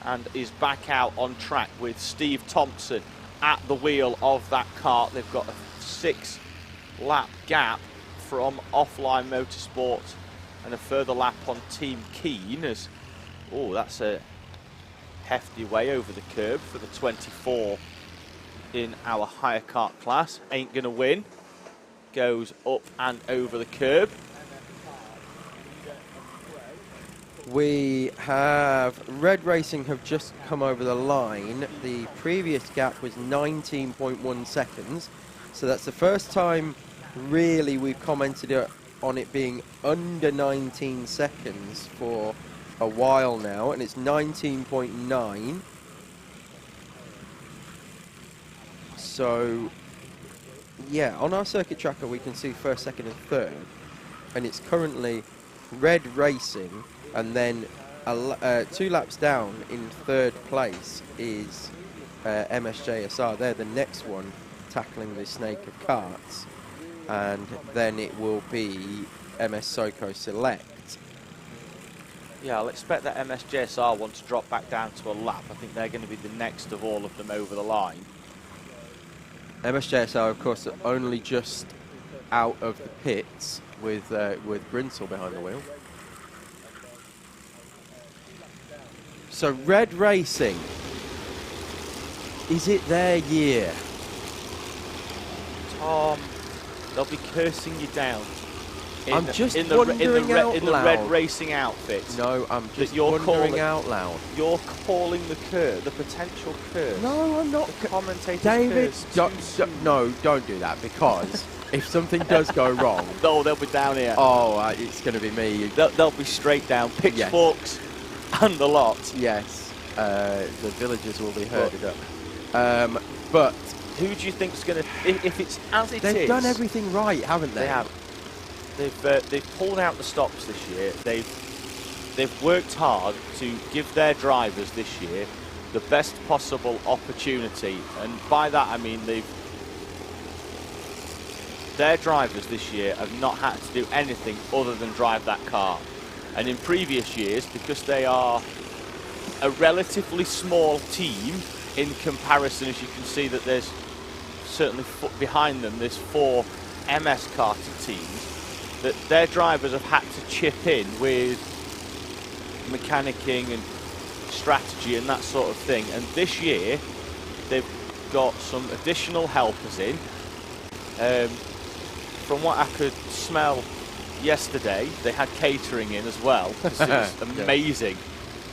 and is back out on track with Steve Thompson at the wheel of that kart. They've got a 6-lap gap from Offline Motorsport and a further lap on Team Keen. As that's a hefty way over the curb for the 24 in our hire kart class. Ain't gonna win. goes up and over the curb. We have Red Racing have just come over the line. The previous gap was 19.1 seconds. So that's the first time really we've commented on it being under 19 seconds for a while now, and it's 19.9. So yeah, on our circuit tracker we can see first, second and third, and it's currently Red Racing, and then 2 laps down in third place is MSJSR. They're the next one tackling the snake of karts, and then it will be MS SoCo Select. Yeah, I'll expect that MSJSR one to drop back down to a lap. I think they're going to be the next of all of them over the line. MSJSR, of course, are only just out of the pits with Brinsell behind the wheel. So Red Racing, is it their year? Tom, they'll be cursing you down. I'm just wondering out in the loud. Red Racing outfit. No, I'm just you're wondering out loud. You're calling the curse, the potential curse. No, I'm not. The commentator's David, curse. no, don't do that, because if something does go wrong... No, they'll be down here. Oh, it's going to be me. They'll be straight down, pitchforks and the lot. Yes, the villagers will be herded up. But who do you think's going to... If it's as it is... They've done everything right, haven't they? They have. They've pulled out the stops this year. They've worked hard to give their drivers this year the best possible opportunity, and by that I mean their drivers this year have not had to do anything other than drive that car. And in previous years, because they are a relatively small team in comparison, as you can see that there's certainly behind them there's 4 MS karting teams, that their drivers have had to chip in with mechanicking and strategy and that sort of thing. And this year they've got some additional helpers in. From what I could smell yesterday, they had catering in as well, because it was amazing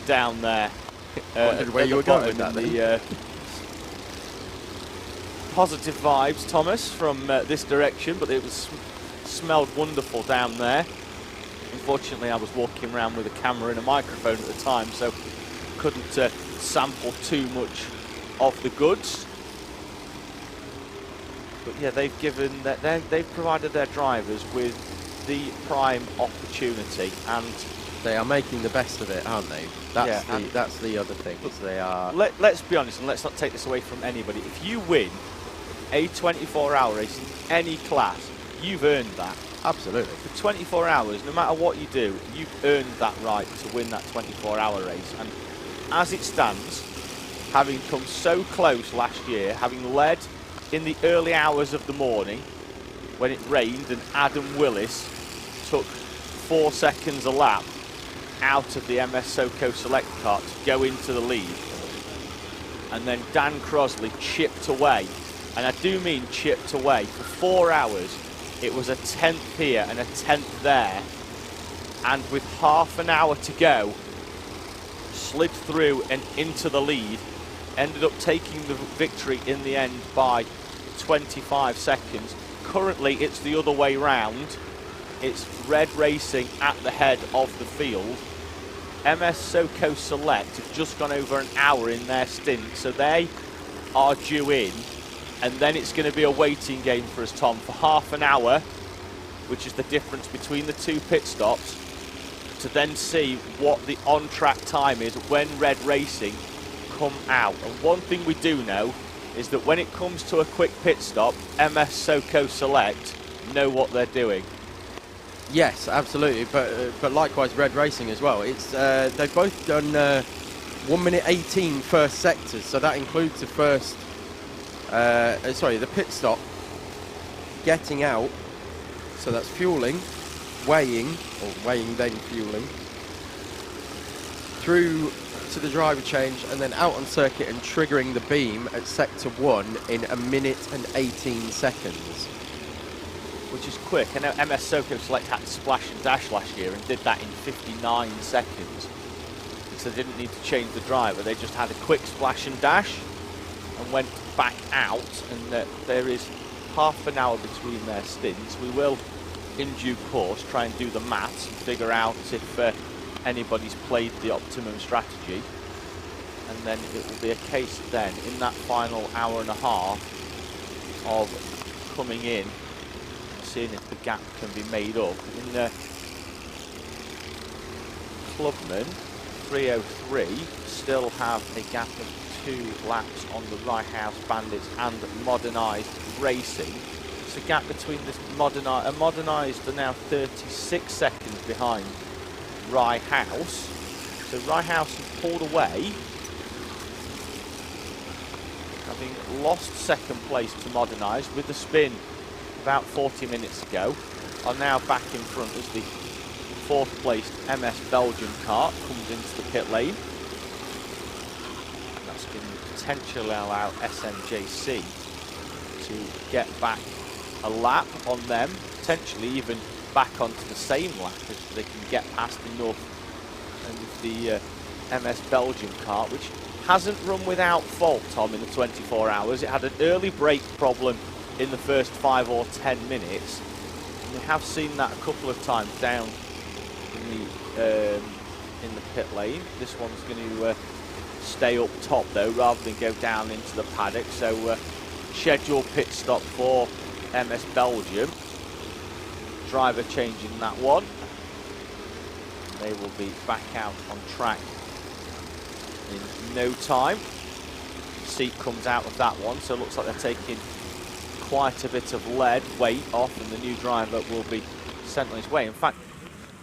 down there. Wondered where you were going with that then. Positive vibes, Thomas, from this direction, but it was smelled wonderful down there. Unfortunately, I was walking around with a camera and a microphone at the time, so couldn't sample too much of the goods. But yeah, they've provided their drivers with the prime opportunity, and they are making the best of it, aren't they? That's the other thing. Is they are. Let's be honest, and let's not take this away from anybody. If you win a 24-hour race in any class, you've earned that. Absolutely. For 24 hours, no matter what you do, you've earned that right to win that 24-hour race. And as it stands, having come so close last year, having led in the early hours of the morning when it rained and Adam Willis took 4 seconds a lap out of the MS SoCo Select car to go into the lead. And then Dan Crosley chipped away, and I do mean chipped away, for 4 hours. It was a 10th here and a 10th there, and with half an hour to go, slid through and into the lead, ended up taking the victory in the end by 25 seconds. Currently it's the other way round. It's Red Racing at the head of the field. MS SoCo Select have just gone over an hour in their stint, so they are due in. And then it's going to be a waiting game for us, Tom, for half an hour, which is the difference between the 2 pit stops, to then see what the on-track time is when Red Racing come out. And one thing we do know is that when it comes to a quick pit stop, MS SoCo Select know what they're doing. Yes, absolutely, but likewise Red Racing as well. It's they've both done 1 minute 18 first sectors, so that includes the first. The pit stop, getting out, so that's fueling, weighing then fueling, through to the driver change, and then out on circuit and triggering the beam at sector 1 in 1 minute and 18 seconds. which is quick. I know MS Soco Select had to splash and dash last year and did that in 59 seconds. So they didn't need to change the driver. They just had a quick splash and dash and went back out. And there is half an hour between their stints. We will, in due course, try and do the maths and figure out if anybody's played the optimum strategy. And then it will be a case then, in that final hour and a half, of coming in, seeing if the gap can be made up. In the Clubman, 303 still have a gap of 2 laps on the Rye House Bandits and Modernised Racing. It's a gap between this Modernised are now 36 seconds behind Rye House. So Rye House have pulled away, having lost second place to Modernised with the spin about 40 minutes ago, are now back in front as the 4th placed MS Belgium Kart comes into the pit lane. That's going to potentially allow SMJC to get back a lap on them, potentially even back onto the same lap if they can get past enough. And with the MS Belgium Kart, which hasn't run without fault, Tom, in the 24 hours. It had an early brake problem in the first 5 or 10 minutes. And we have seen that a couple of times down in the pit lane. This one's going to stay up top though, rather than go down into the paddock. So scheduled pit stop for MS Belgium. Driver changing that one. They will be back out on track in no time. Seat comes out of that one, so it looks like they're taking quite a bit of lead weight off, and the new driver will be sent on his way. In fact,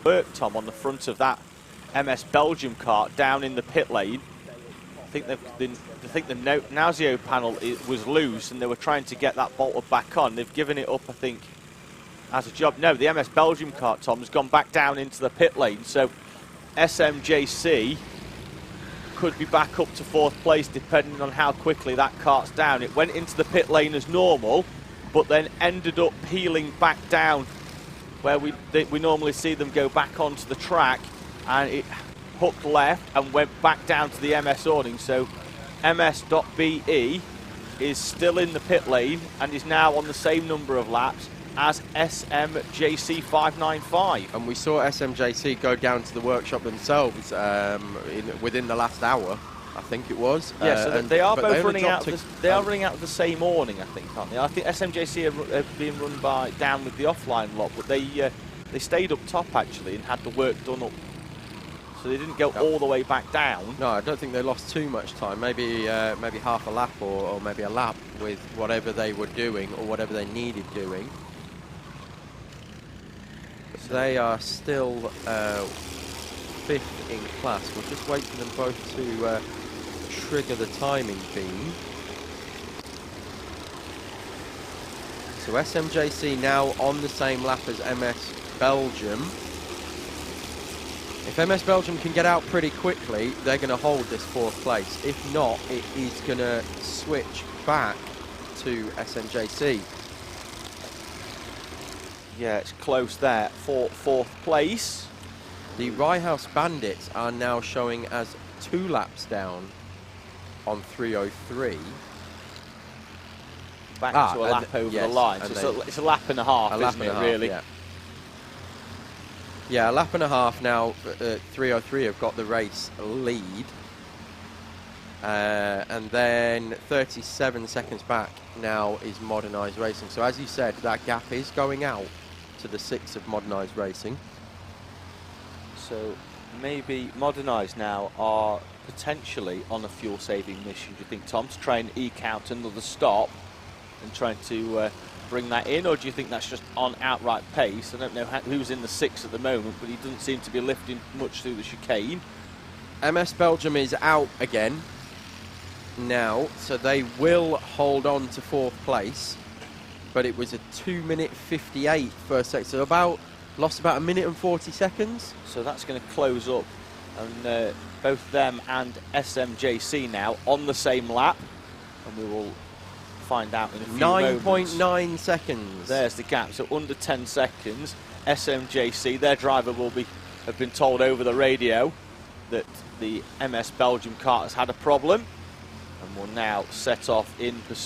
work, Tom, on the front of that MS Belgium kart down in the pit lane. I think the Nazio panel was loose, and they were trying to get that bolted back on. They've given it up, I think, as a job. No, the MS Belgium kart, Tom, has gone back down into the pit lane, so SMJC could be back up to 4th place depending on how quickly that kart's down. It went into the pit lane as normal, but then ended up peeling back down where we normally see them go back onto the track, and it hooked left and went back down to the MS awning. So MS.BE is still in the pit lane and is now on the same number of laps as SMJC 595. And we saw SMJC go down to the workshop themselves within the last hour, I think it was. Yeah, so they are both running out. They are running out of the same awning, I think, aren't they? I think SMJC are being run by down with the offline lot, but they stayed up top actually and had the work done up. So they didn't go all the way back down. No, I don't think they lost too much time. Maybe half a lap or maybe a lap with whatever they were doing or whatever they needed doing. So they are still 5th in class. We'll just wait for them both to trigger the timing beam. So SMJC now on the same lap as MS Belgium. If MS Belgium can get out pretty quickly, they're going to hold this 4th place. If not, it is going to switch back to SMJC. Yeah, it's close there for 4th place. The Rye House Bandits are now showing as 2 laps down on 303. Back to a lap over the line. So it's a lap and a half, isn't it, really? Yeah. Yeah, a lap and a half now. 303 have got the race lead. And then 37 seconds back now is Modernised Racing. So as you said, that gap is going out to the 6 of Modernised Racing. So maybe Modernised now are potentially on a fuel-saving mission, do you think, Tom, to try and eke out another stop and trying to bring that in, or do you think that's just on outright pace? I don't know who's in the 6 at the moment, but he doesn't seem to be lifting much through the chicane. MS Belgium is out again now, so they will hold on to 4th place, but it was a 2-minute 58 first second, so lost about 1 minute and 40 seconds. So that's going to close up, and both them and SMJC now on the same lap, and we will find out in a few moments. 9.9 seconds. There's the gap, so under 10 seconds. SMJC, their driver have been told over the radio that the MS Belgium kart has had a problem and will now set off in pursuit.